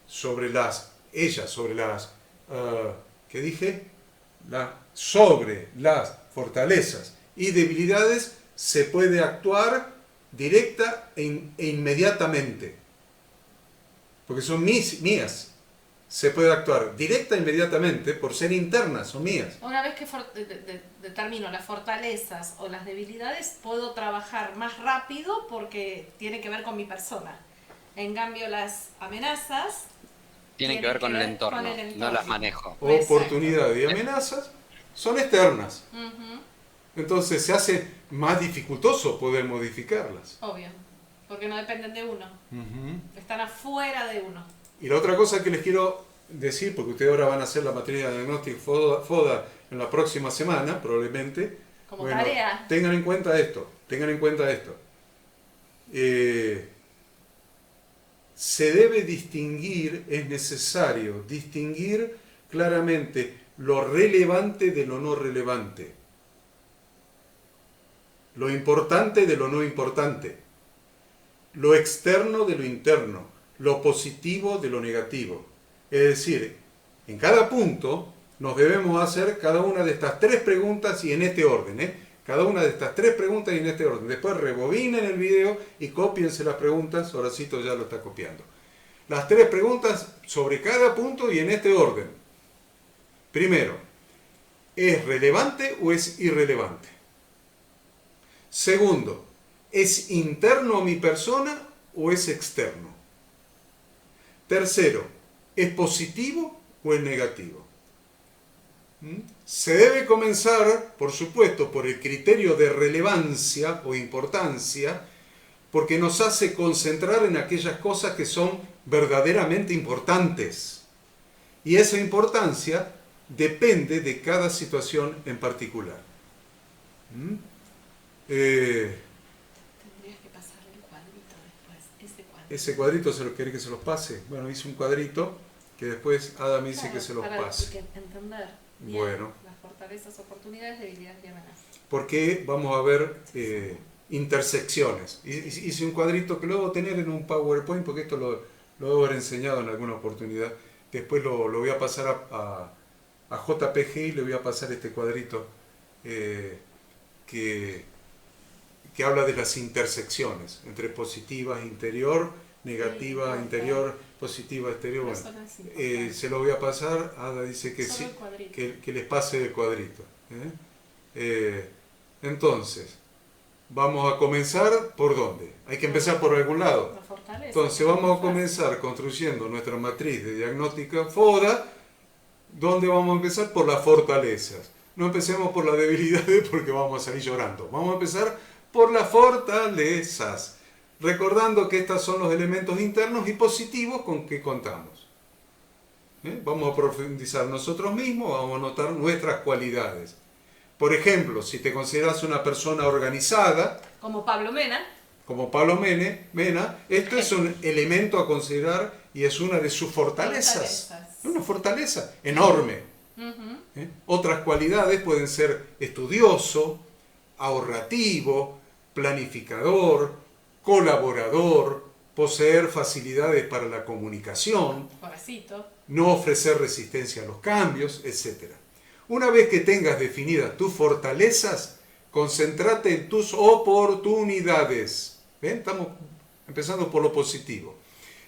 sobre las fortalezas y debilidades se puede actuar directa e inmediatamente, porque son mías. Se puede actuar directa e inmediatamente por ser internas, son mías. Una vez que determino las fortalezas o las debilidades, puedo trabajar más rápido porque tiene que ver con mi persona. En cambio, las amenazas tienen que ver con el entorno, no las manejo. Oportunidades y amenazas son externas. Entonces se hace más dificultoso poder modificarlas. Obvio, porque no dependen de uno. Están afuera de uno. Y la otra cosa que les quiero decir, porque ustedes ahora van a hacer la materia de diagnóstico FODA en la próxima semana, probablemente. Como tarea. Tengan en cuenta esto. Se debe distinguir, es necesario distinguir claramente lo relevante de lo no relevante. lo importante de lo no importante, lo externo de lo interno, lo positivo de lo negativo. Es decir, en cada punto nos debemos hacer cada una de estas 3 preguntas y en este orden, cada una de estas 3 preguntas y en este orden. Después rebobinen el video y cópiense las preguntas. Horacito ya lo está copiando. Las 3 preguntas sobre cada punto y en este orden. Primero, ¿es relevante o es irrelevante? Segundo, ¿es interno a mi persona o es externo? Tercero, ¿es positivo o es negativo? Se debe comenzar, por supuesto, por el criterio de relevancia o importancia, porque nos hace concentrar en aquellas cosas que son verdaderamente importantes. Y esa importancia depende de cada situación en particular. Tendrías que pasar el cuadrito después. Ese cuadrito, ¿se lo quiere que se los pase? Bueno, hice un cuadrito que después Ada me dice que se los pase. Entender bien Bueno. las fortalezas, oportunidades, debilidades y amenazas. Porque vamos a ver intersecciones. Hice un cuadrito que lo debo tener en un PowerPoint porque esto lo debo haber enseñado en alguna oportunidad. Después lo voy a pasar a JPG y le voy a pasar este cuadrito que habla de las intersecciones entre positivas interior, negativa interior, positiva exterior. Bueno, se lo voy a pasar. Ada dice que sí, que les pase el cuadrito. Entonces, vamos a comenzar ¿por dónde? Hay que empezar por algún lado. Entonces vamos a comenzar construyendo nuestra matriz de diagnóstica FODA. ¿Dónde vamos a empezar? Por las fortalezas. No empecemos por las debilidades porque vamos a salir llorando. Vamos a empezar por las fortalezas, recordando que estos son los elementos internos y positivos con que contamos. Vamos a profundizar nosotros mismos, vamos a notar nuestras cualidades. Por ejemplo, si te consideras una persona organizada, como Pablo Mena, esto es un elemento a considerar y es una de sus fortalezas. Una fortaleza enorme. Otras cualidades pueden ser estudioso, ahorrativo, planificador, colaborador, poseer facilidades para la comunicación, no ofrecer resistencia a los cambios, etc. Una vez que tengas definidas tus fortalezas, concéntrate en tus oportunidades. ¿Ven? Estamos empezando por lo positivo.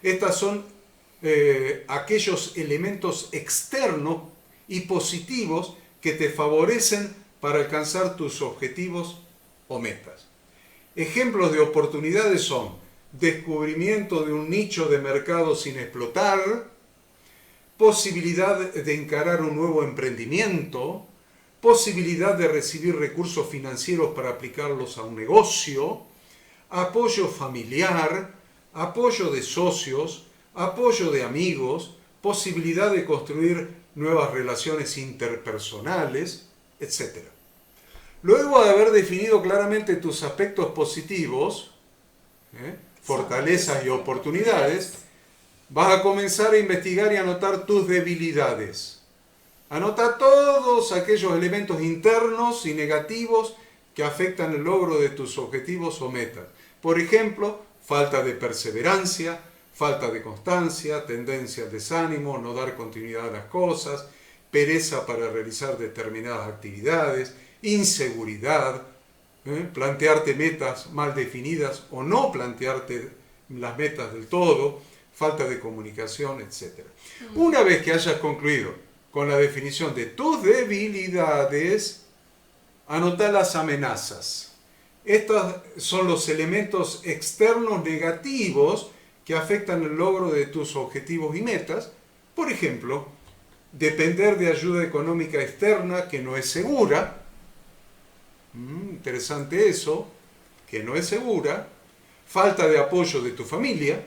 Estas son aquellos elementos externos y positivos que te favorecen para alcanzar tus objetivos o metas. Ejemplos de oportunidades son descubrimiento de un nicho de mercado sin explotar, posibilidad de encarar un nuevo emprendimiento, posibilidad de recibir recursos financieros para aplicarlos a un negocio, apoyo familiar, apoyo de socios, apoyo de amigos, posibilidad de construir nuevas relaciones interpersonales, etc. Luego de haber definido claramente tus aspectos positivos, fortalezas y oportunidades, vas a comenzar a investigar y anotar tus debilidades. Anota todos aquellos elementos internos y negativos que afectan el logro de tus objetivos o metas. Por ejemplo, falta de perseverancia, falta de constancia, tendencia al desánimo, no dar continuidad a las cosas, pereza para realizar determinadas actividades, inseguridad, plantearte metas mal definidas o no plantearte las metas del todo, falta de comunicación, etc. Una vez que hayas concluido con la definición de tus debilidades, anota las amenazas. Estos son los elementos externos negativos que afectan el logro de tus objetivos y metas. Por ejemplo, depender de ayuda económica externa que no es segura. Interesante eso, que no es segura. Falta de apoyo de tu familia.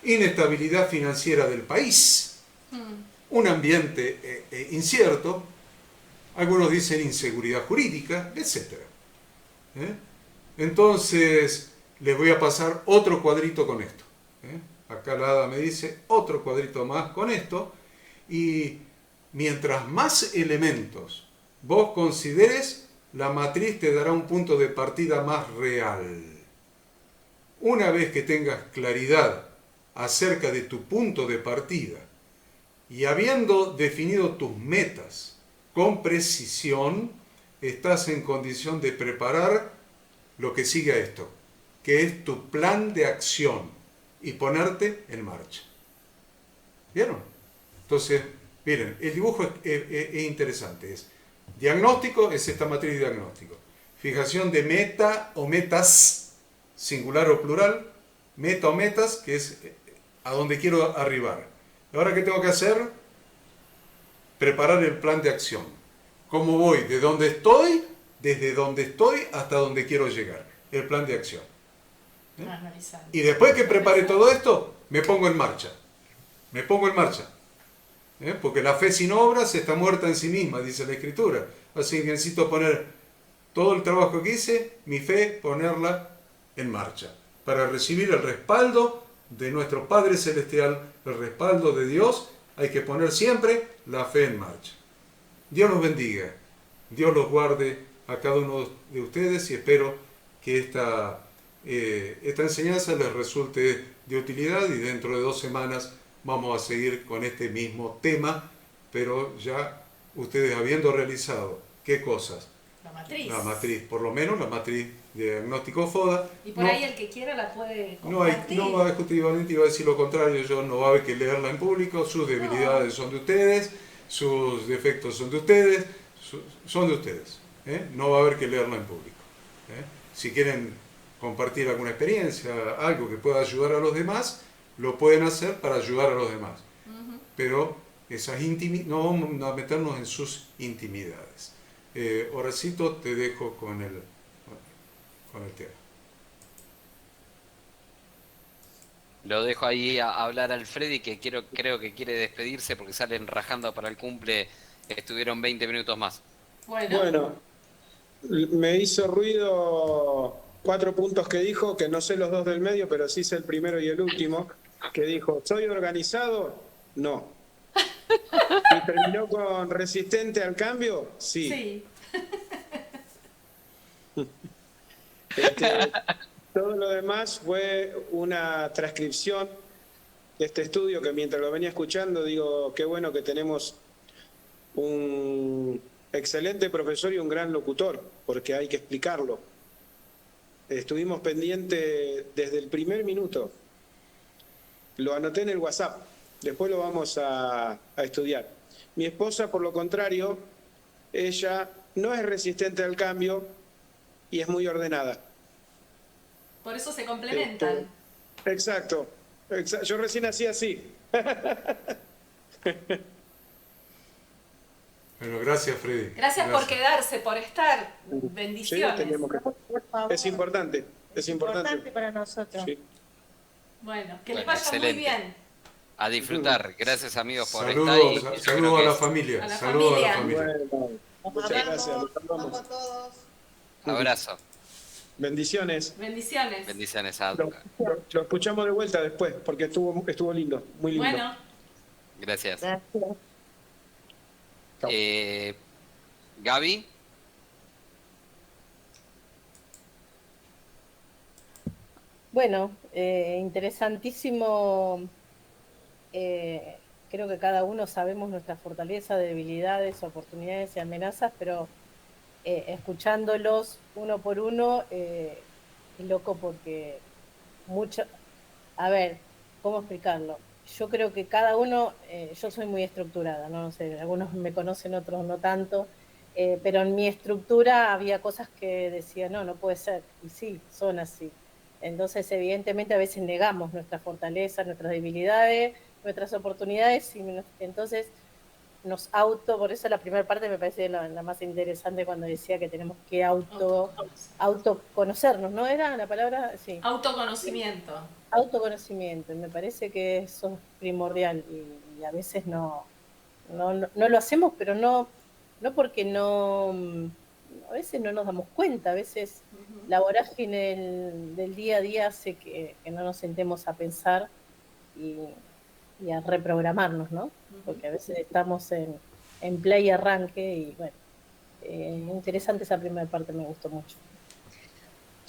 Inestabilidad financiera del país. Un ambiente incierto. Algunos dicen inseguridad jurídica, etc. Entonces, les voy a pasar otro cuadrito con esto. Acá la Ada me dice otro cuadrito más con esto. Y mientras más elementos vos consideres, la matriz te dará un punto de partida más real. Una vez que tengas claridad acerca de tu punto de partida y habiendo definido tus metas con precisión, estás en condición de preparar lo que sigue a esto, que es tu plan de acción y ponerte en marcha. ¿Vieron? Entonces, miren, el dibujo es interesante. Es diagnóstico, es esta matriz de diagnóstico. Fijación de meta o metas, singular o plural, meta o metas, que es a donde quiero arribar. Ahora, ¿qué tengo que hacer? Preparar el plan de acción. ¿Cómo voy? ¿De dónde estoy? Desde donde estoy hasta donde quiero llegar. El plan de acción. Y después que prepare todo esto, me pongo en marcha. Me pongo en marcha. Porque la fe sin obras está muerta en sí misma, dice la Escritura. Así que necesito poner todo el trabajo que hice, mi fe, ponerla en marcha. Para recibir el respaldo de nuestro Padre Celestial, el respaldo de Dios, hay que poner siempre la fe en marcha. Dios los bendiga. Dios los guarde a cada uno de ustedes y espero que esta enseñanza les resulte de utilidad y dentro de 2 semanas vamos a seguir con este mismo tema, pero ya ustedes habiendo realizado, ¿qué cosas? La matriz. La matriz, por lo menos la matriz de diagnóstico FODA. Y por ahí el que quiera la puede compartir. No va a discutir, Valente iba a decir lo contrario, yo no va a haber que leerla en público, sus debilidades son de ustedes, sus defectos son de ustedes, son de ustedes. No va a haber que leerla en público. Si quieren compartir alguna experiencia, algo que pueda ayudar a los demás, lo pueden hacer para ayudar a los demás. Pero no vamos a meternos en sus intimidades. Horacito, te dejo con el tema. Lo dejo ahí a hablar al Freddy, que creo que quiere despedirse porque salen rajando para el cumple. Estuvieron 20 minutos más. Bueno, me hizo ruido 4 puntos que dijo, que no sé los 2 del medio, pero sí sé el primero y el último, que dijo, ¿soy organizado? No. ¿Y terminó con resistente al cambio? Sí. Todo lo demás fue una transcripción de este estudio que mientras lo venía escuchando digo, qué bueno que tenemos un excelente profesor y un gran locutor, porque hay que explicarlo. Estuvimos pendientes desde el primer minuto. Lo anoté en el WhatsApp, después lo vamos a estudiar. Mi esposa, por lo contrario, ella no es resistente al cambio y es muy ordenada. Por eso se complementan. Exacto. Yo recién hacía así. Bueno, gracias, Freddy. Gracias por quedarse, por estar. Bendiciones. Sí, es importante. Es importante para nosotros. Sí. Bueno, que les vaya muy bien. A disfrutar. Gracias, amigos, por estar. Saludos a la familia. Saludos a la familia. Bueno, muchas gracias. Vamos a todos. Abrazo. Bendiciones. Bendiciones. Bendiciones. Lo escuchamos de vuelta después, porque estuvo lindo, muy lindo. Bueno. Gracias. Chao. Gaby. Bueno, interesantísimo. Creo que cada uno sabemos nuestras fortalezas, debilidades, oportunidades y amenazas, pero escuchándolos uno por uno, es loco porque a ver, ¿cómo explicarlo? Yo creo que cada uno, yo soy muy estructurada, no sé, algunos me conocen, otros no tanto, pero en mi estructura había cosas que decía, no puede ser, y sí, son así. Entonces, evidentemente, a veces negamos nuestras fortalezas, nuestras debilidades, nuestras oportunidades, y entonces por eso la primera parte me parece la más interesante cuando decía que tenemos que autoconocernos, ¿no era la palabra? Sí. Autoconocimiento. Autoconocimiento, y me parece que eso es primordial, y a veces no lo hacemos, pero no porque a veces no nos damos cuenta, a veces la vorágine del día a día hace que no nos sentemos a pensar y a reprogramarnos, ¿no? Porque a veces estamos en play arranque y bueno, Interesante esa primera parte, me gustó mucho.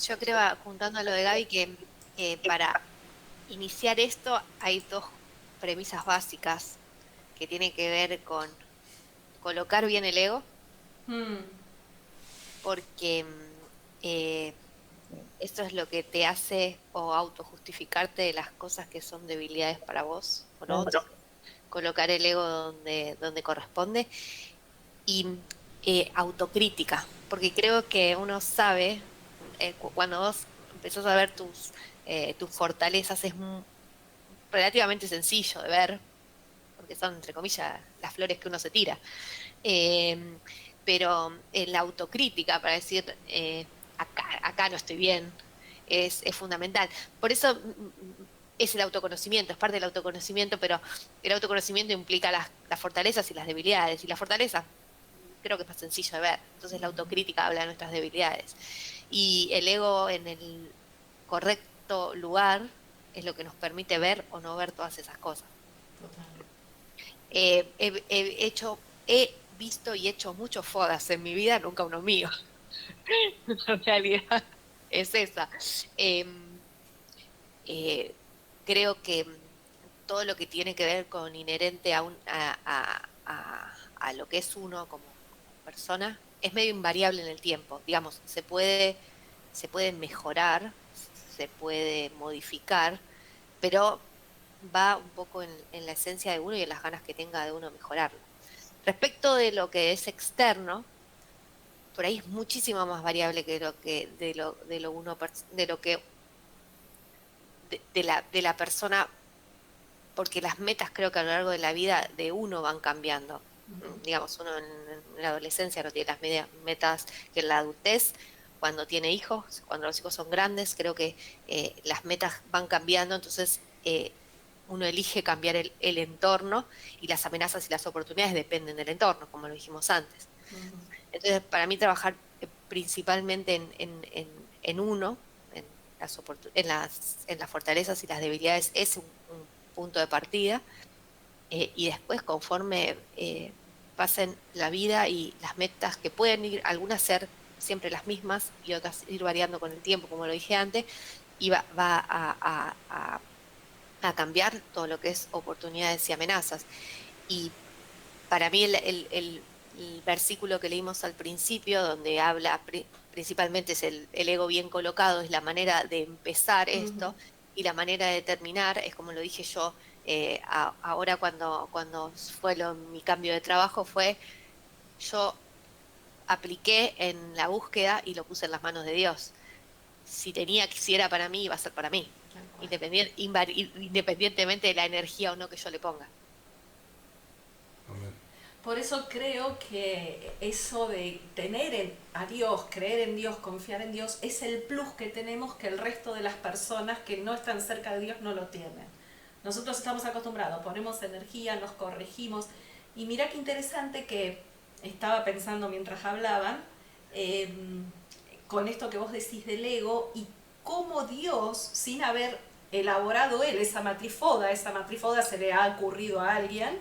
Yo creo, juntando a lo de Gaby, que para iniciar esto hay dos premisas básicas que tienen que ver con colocar bien el ego, porque esto es lo que te hace o autojustificarte de las cosas que son debilidades para vos o no. Colocar el ego donde corresponde. Y autocrítica, porque creo que uno sabe, cuando vos empezás a ver tus fortalezas, es relativamente sencillo de ver, porque son, entre comillas, las flores que uno se tira. Pero la autocrítica para decir, acá no estoy bien, es fundamental. Por eso es el autoconocimiento, es parte del autoconocimiento, pero el autoconocimiento implica las fortalezas y las debilidades. Y la fortaleza creo que es más sencillo de ver. Entonces la autocrítica habla de nuestras debilidades. Y el ego en el correcto lugar es lo que nos permite ver o no ver todas esas cosas. He visto y hecho muchos fodas en mi vida, nunca uno mío. La realidad es esa. Creo que todo lo que tiene que ver con inherente a lo que es uno como persona es medio invariable en el tiempo. Digamos, se puede mejorar, se puede modificar, pero va un poco en la esencia de uno y en las ganas que tenga de uno mejorarlo. Respecto de lo que es externo, por ahí es muchísimo más variable que de la persona, porque las metas creo que a lo largo de la vida de uno van cambiando. Digamos, uno en la adolescencia no tiene las metas que en la adultez. Cuando tiene hijos, cuando los hijos son grandes, creo que las metas van cambiando, entonces uno elige cambiar el entorno, y las amenazas y las oportunidades dependen del entorno, como lo dijimos antes. Entonces, para mí trabajar principalmente en uno, en las fortalezas y las debilidades, es un punto de partida. Y después, conforme pasen la vida y las metas, que pueden ir, algunas ser siempre las mismas y otras ir variando con el tiempo, como lo dije antes, y va a cambiar todo lo que es oportunidades y amenazas. Y para mí el versículo que leímos al principio, donde habla principalmente es el ego bien colocado, es la manera de empezar esto, y la manera de terminar es, como lo dije yo, ahora cuando fue mi cambio de trabajo, yo apliqué en la búsqueda y lo puse en las manos de Dios. Si era para mí, iba a ser para mí, independientemente de la energía o no que yo le ponga. Amén. Por eso creo que eso de tener a Dios, creer en Dios, confiar en Dios, es el plus que tenemos, que el resto de las personas que no están cerca de Dios no lo tienen. Nosotros estamos acostumbrados, ponemos energía, nos corregimos. Y mira qué interesante que estaba pensando mientras hablaban, con esto que vos decís del ego, y cómo Dios, sin haber elaborado Él esa matrifoda se le ha ocurrido a alguien,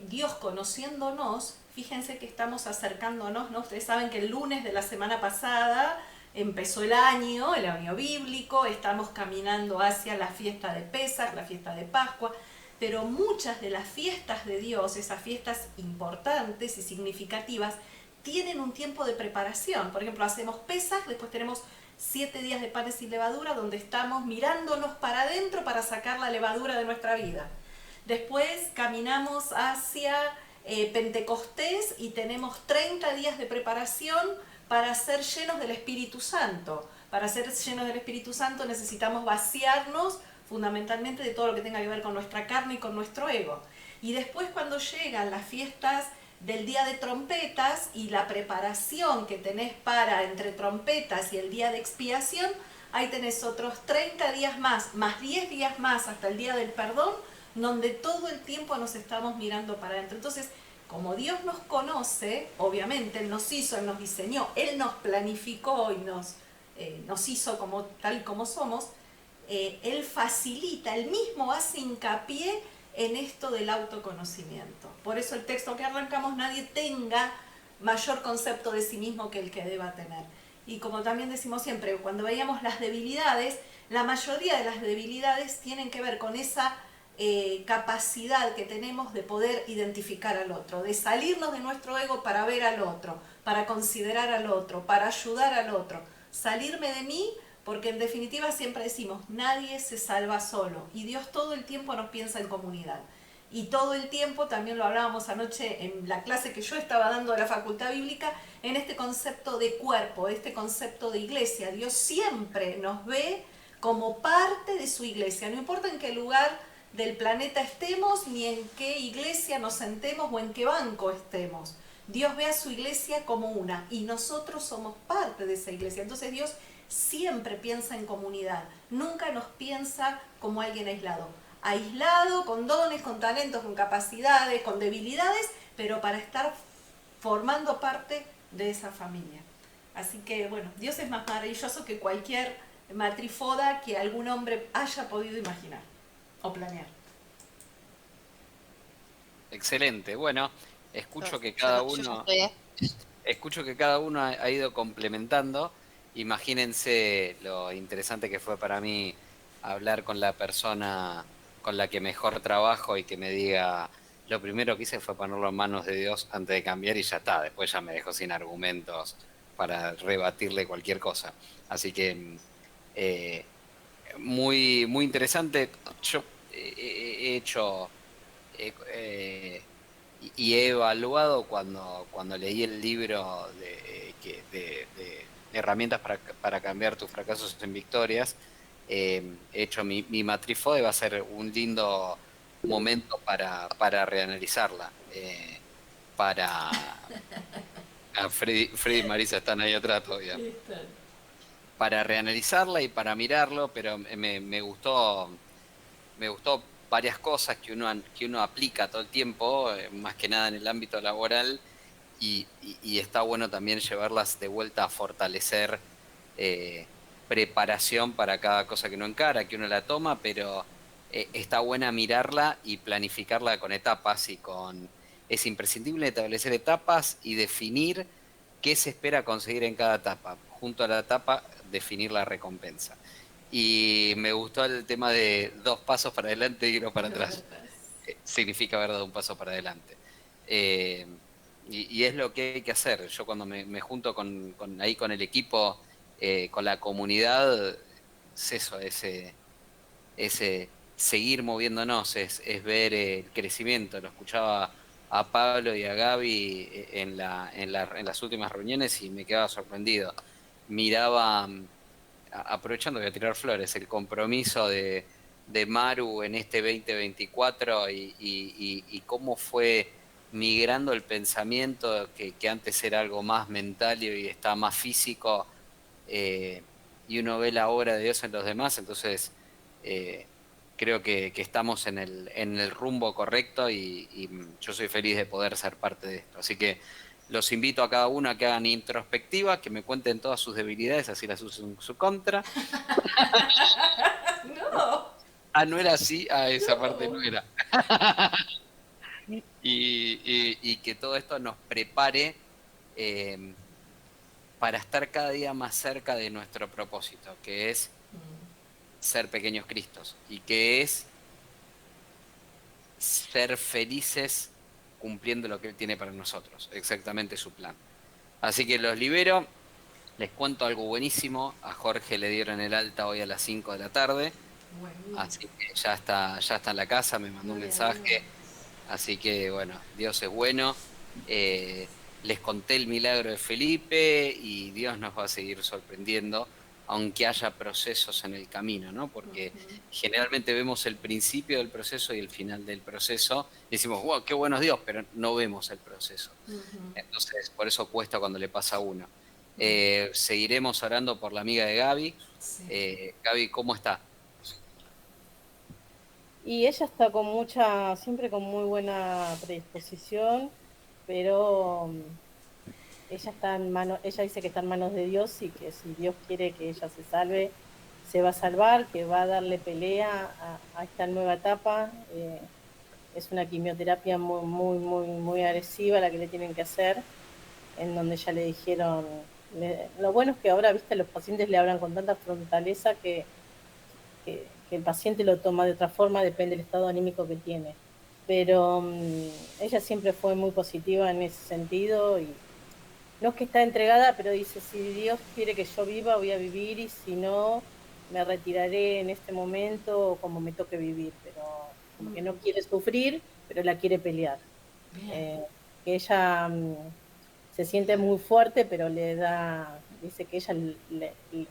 Dios conociéndonos, fíjense que estamos acercándonos, ¿no? Ustedes saben que el lunes de la semana pasada empezó el año bíblico, estamos caminando hacia la fiesta de Pesaj, la fiesta de Pascua, pero muchas de las fiestas de Dios, esas fiestas importantes y significativas, tienen un tiempo de preparación. Por ejemplo, hacemos Pesaj, después tenemos 7 días de panes sin levadura, donde estamos mirándonos para adentro para sacar la levadura de nuestra vida. Después caminamos hacia Pentecostés y tenemos 30 días de preparación para ser llenos del Espíritu Santo. Para ser llenos del Espíritu Santo necesitamos vaciarnos fundamentalmente de todo lo que tenga que ver con nuestra carne y con nuestro ego. Y después, cuando llegan las fiestas del día de trompetas y la preparación que tenés para entre trompetas y el día de expiación, ahí tenés otros 30 días más 10 días más hasta el día del perdón, donde todo el tiempo nos estamos mirando para adentro. Entonces, como Dios nos conoce, obviamente Él nos hizo, Él nos diseñó, Él nos planificó y nos hizo tal como somos, Él facilita, Él mismo hace hincapié en esto del autoconocimiento. Por eso el texto que arrancamos, nadie tenga mayor concepto de sí mismo que el que deba tener. Y como también decimos siempre, cuando veíamos las debilidades, la mayoría de las debilidades tienen que ver con esa capacidad que tenemos de poder identificar al otro, de salirnos de nuestro ego para ver al otro, para considerar al otro, para ayudar al otro, salirme de mí, porque en definitiva siempre decimos, nadie se salva solo y Dios todo el tiempo nos piensa en comunidad. Y todo el tiempo, también lo hablábamos anoche en la clase que yo estaba dando de la Facultad Bíblica, en este concepto de cuerpo, este concepto de iglesia. Dios siempre nos ve como parte de su iglesia, no importa en qué lugar del planeta estemos, ni en qué iglesia nos sentemos o en qué banco estemos. Dios ve a su iglesia como una y nosotros somos parte de esa iglesia. Entonces Dios siempre piensa en comunidad, nunca nos piensa como alguien aislado. Aislado, con dones, con talentos, con capacidades, con debilidades, pero para estar formando parte de esa familia. Así que bueno, Dios es más maravilloso que cualquier matrifoda que algún hombre haya podido imaginar o planear. Excelente. Bueno, escucho que Yo cada no- yo ya uno, estoy, escucho que cada uno ha ido complementando. Imagínense lo interesante que fue para mí hablar con la persona con la que mejor trabajo y que me diga, lo primero que hice fue ponerlo en manos de Dios antes de cambiar y ya está. Después ya me dejó sin argumentos para rebatirle cualquier cosa. Así que eh, muy, muy interesante. Yo he hecho y he evaluado cuando leí el libro de herramientas para cambiar tus fracasos en victorias. He hecho mi matrifode, va a ser un lindo momento para reanalizarla. Para Freddy y Marisa están ahí atrás todavía. Para reanalizarla y para mirarlo, pero me gustó varias cosas que uno aplica todo el tiempo, más que nada en el ámbito laboral, y está bueno también llevarlas de vuelta a fortalecer preparación para cada cosa que uno encara, que uno la toma, pero está buena mirarla y planificarla con etapas es imprescindible establecer etapas y definir qué se espera conseguir en cada etapa. Junto a la etapa, definir la recompensa. Y me gustó el tema de 2 pasos para adelante y 1 para atrás. Significa haber dado un paso para adelante. Eh, y es lo que hay que hacer. Yo cuando me junto ahí con el equipo, con la comunidad, es eso, ese seguir moviéndonos, es ver el crecimiento. Lo escuchaba a Pablo y a Gaby en las últimas reuniones y me quedaba sorprendido. Miraba, aprovechando, voy a tirar flores, el compromiso de Maru en este 2024 y cómo fue migrando el pensamiento que antes era algo más mental y hoy está más físico, y uno ve la obra de Dios en los demás, entonces eh, creo que estamos en el rumbo correcto y yo soy feliz de poder ser parte de esto. Así que los invito a cada uno a que hagan introspectiva, que me cuenten todas sus debilidades, así las usen en su contra. No, Ah, no era así, esa parte no no. era. Y que todo esto nos prepare eh, para estar cada día más cerca de nuestro propósito, que es ser pequeños Cristos y que es ser felices cumpliendo lo que Él tiene para nosotros, exactamente su plan. Así que los libero, les cuento algo buenísimo, a Jorge le dieron el alta hoy a las 5 de la tarde, Bueno, así que ya está en la casa, me mandó un muy bien, mensaje, así que bueno, Dios es bueno. Les conté el milagro de Felipe y Dios nos va a seguir sorprendiendo, aunque haya procesos en el camino, ¿no? Porque generalmente vemos el principio del proceso y el final del proceso, y decimos, wow, qué bueno es Dios, pero no vemos el proceso. Entonces, por eso cuesta cuando le pasa a uno. Seguiremos orando por la amiga de Gaby. sí. Gaby, ¿cómo está? Y ella está con siempre con muy buena predisposición, pero ella dice que está en manos de Dios y que si Dios quiere que ella se salve, se va a salvar, que va a darle pelea a esta nueva etapa. Es una quimioterapia muy, muy, muy, muy agresiva la que le tienen que hacer. en donde ya le dijeron, lo bueno es que ahora, viste, los pacientes le hablan con tanta fortaleza que el paciente lo toma de otra forma, depende del estado anímico que tiene. Pero ella siempre fue muy positiva en ese sentido y no es que está entregada, pero dice, si Dios quiere que yo viva, voy a vivir y si no, me retiraré en este momento como me toque vivir, pero como que no quiere sufrir, pero la quiere pelear. Bien. Que ella se siente muy fuerte, pero dice que ella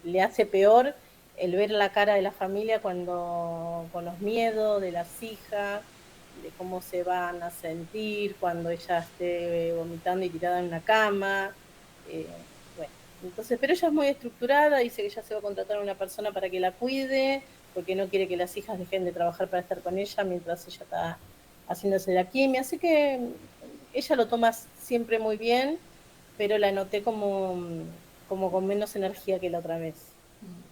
le hace peor el ver la cara de la familia cuando, con los miedos de las hijas, de cómo se van a sentir cuando ella esté vomitando y tirada en una cama. Bueno, entonces, pero ella es muy estructurada, dice que ya se va a contratar a una persona para que la cuide, porque no quiere que las hijas dejen de trabajar para estar con ella mientras ella está haciéndose la quimio, así que ella lo toma siempre muy bien, pero la noté como con menos energía que la otra vez.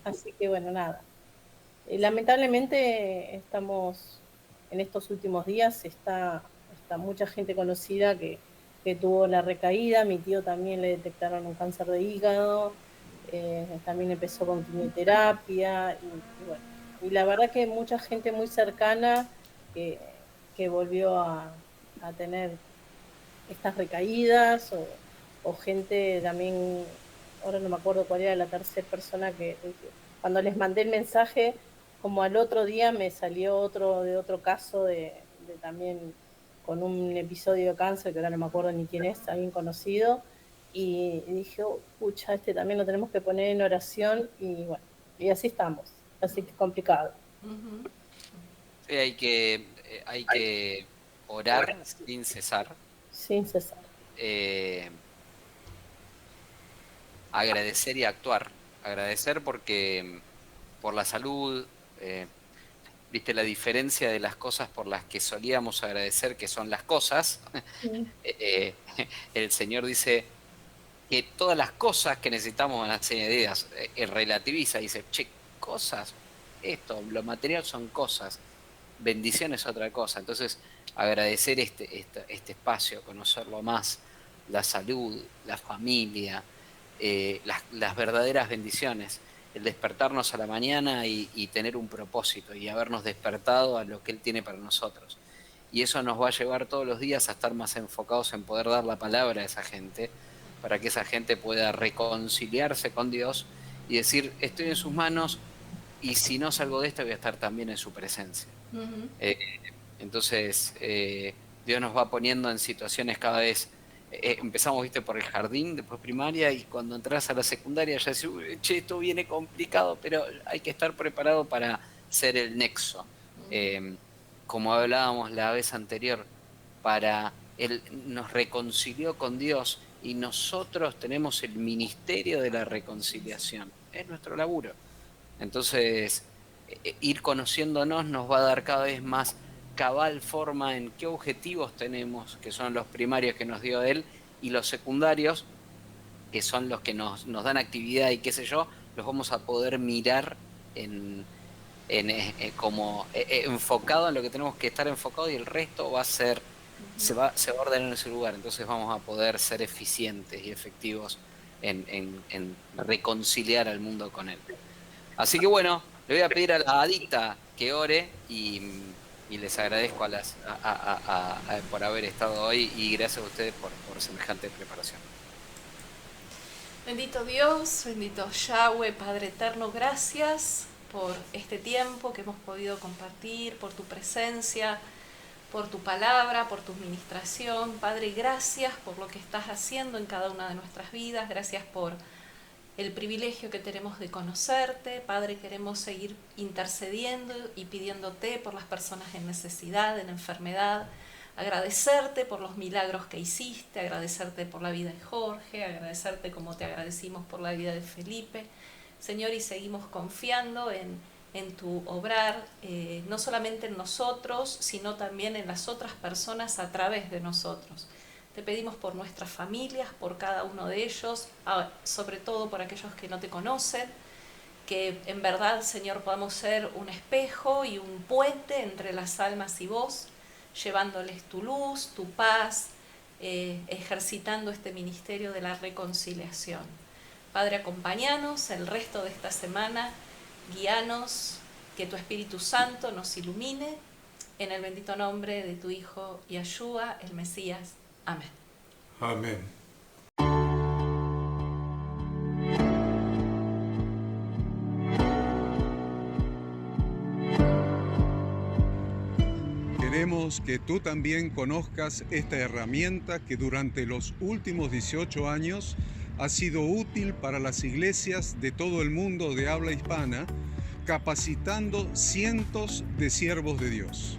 Así que bueno, nada. Lamentablemente estamos en estos últimos días, está mucha gente conocida que tuvo la recaída, mi tío también le detectaron un cáncer de hígado, también empezó con quimioterapia y bueno, y la verdad que mucha gente muy cercana que volvió a tener estas recaídas o gente también, ahora no me acuerdo cuál era la tercera persona que cuando les mandé el mensaje, como al otro día me salió otro de otro caso de también con un episodio de cáncer, que ahora no me acuerdo ni quién es, alguien conocido, y dije, oh, pucha, este también lo tenemos que poner en oración, y bueno, y así estamos, así que es complicado. Sí, hay que orar sin cesar. Sin cesar. eh, Agradecer y actuar. Agradecer porque por la salud, viste la diferencia de las cosas por las que solíamos agradecer, que son las cosas. Eh, el Señor dice que todas las cosas que necesitamos van a ser añadidas. Relativiza, dice, che, cosas, esto, lo material son cosas, bendición es otra cosa. Entonces, agradecer este espacio, conocerlo más, la salud, la familia, las verdaderas bendiciones, el despertarnos a la mañana y tener un propósito y habernos despertado a lo que Él tiene para nosotros. Y eso nos va a llevar todos los días a estar más enfocados en poder dar la palabra a esa gente, para que esa gente pueda reconciliarse con Dios y decir, estoy en sus manos y si no salgo de esta voy a estar también en su presencia. Eh, entonces, Dios nos va poniendo en situaciones cada vez. Empezamos, viste, por el jardín, después primaria, y cuando entras a la secundaria ya dices, che, esto viene complicado, pero hay que estar preparado para ser el nexo. Como hablábamos la vez anterior, Él nos reconcilió con Dios y nosotros tenemos el ministerio de la reconciliación. Es nuestro laburo. Entonces, ir conociéndonos nos va a dar cada vez más cabal forma en qué objetivos tenemos, que son los primarios que nos dio Él, y los secundarios, que son los que nos dan actividad y qué sé yo, los vamos a poder mirar como enfocado en lo que tenemos que estar enfocado, y el resto va a ser, se va a ordenar en ese lugar. Entonces vamos a poder ser eficientes y efectivos en reconciliar al mundo con Él. Así que bueno, le voy a pedir a la adicta que ore y les agradezco por haber estado hoy, y gracias a ustedes por semejante preparación. Bendito Dios, bendito Yahweh, Padre Eterno, gracias por este tiempo que hemos podido compartir, por tu presencia, por tu palabra, por tu ministración. Padre, gracias por lo que estás haciendo en cada una de nuestras vidas, gracias por el privilegio que tenemos de conocerte. Padre, queremos seguir intercediendo y pidiéndote por las personas en necesidad, en enfermedad, agradecerte por los milagros que hiciste, agradecerte por la vida de Jorge, agradecerte como te agradecimos por la vida de Felipe, Señor, y seguimos confiando en tu obrar, no solamente en nosotros, sino también en las otras personas a través de nosotros. Te pedimos por nuestras familias, por cada uno de ellos, sobre todo por aquellos que no te conocen, que en verdad, Señor, podamos ser un espejo y un puente entre las almas y vos, llevándoles tu luz, tu paz, ejercitando este ministerio de la reconciliación. Padre, acompáñanos el resto de esta semana, guíanos, que tu Espíritu Santo nos ilumine, en el bendito nombre de tu Hijo Yeshua, el Mesías. Amén. Amén. Queremos que tú también conozcas esta herramienta que durante los últimos 18 años ha sido útil para las iglesias de todo el mundo de habla hispana, capacitando cientos de siervos de Dios.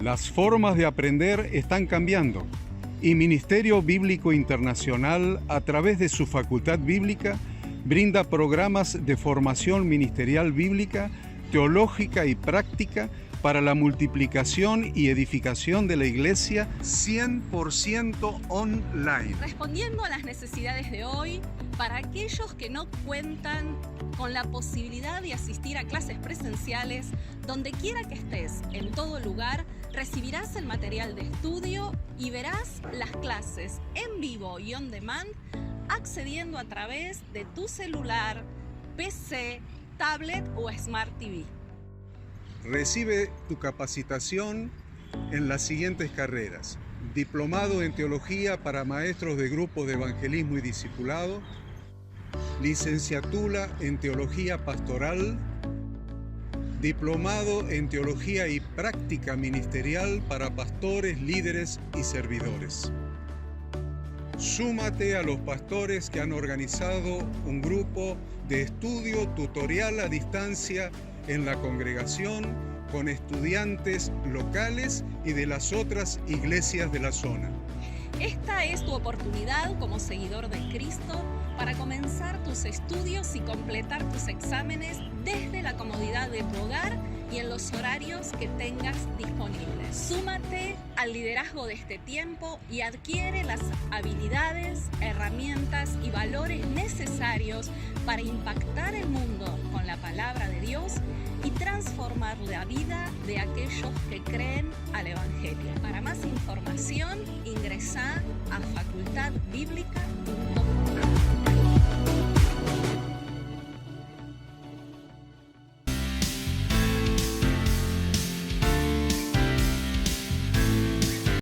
Las formas de aprender están cambiando y Ministerio Bíblico Internacional, a través de su facultad bíblica, brinda programas de formación ministerial bíblica, teológica y práctica para la multiplicación y edificación de la iglesia 100% online. Respondiendo a las necesidades de hoy, para aquellos que no cuentan con la posibilidad de asistir a clases presenciales, donde quiera que estés, en todo lugar, recibirás el material de estudio y verás las clases en vivo y on demand, accediendo a través de tu celular, PC, tablet o Smart TV. Recibe tu capacitación en las siguientes carreras: diplomado en teología para maestros de grupos de evangelismo y discipulado, licenciatura en teología pastoral, diplomado en teología y práctica ministerial para pastores, líderes y servidores. Súmate a los pastores que han organizado un grupo de estudio tutorial a distancia en la congregación con estudiantes locales y de las otras iglesias de la zona. Esta es tu oportunidad como seguidor de Cristo para comenzar tus estudios y completar tus exámenes desde la comodidad de tu hogar y en los horarios que tengas disponibles. Súmate al liderazgo de este tiempo y adquiere las habilidades, herramientas y valores necesarios para impactar el mundo con la palabra de Dios y transformar la vida de aquellos que creen al Evangelio. Para más información, ingresá a facultadbiblica.com.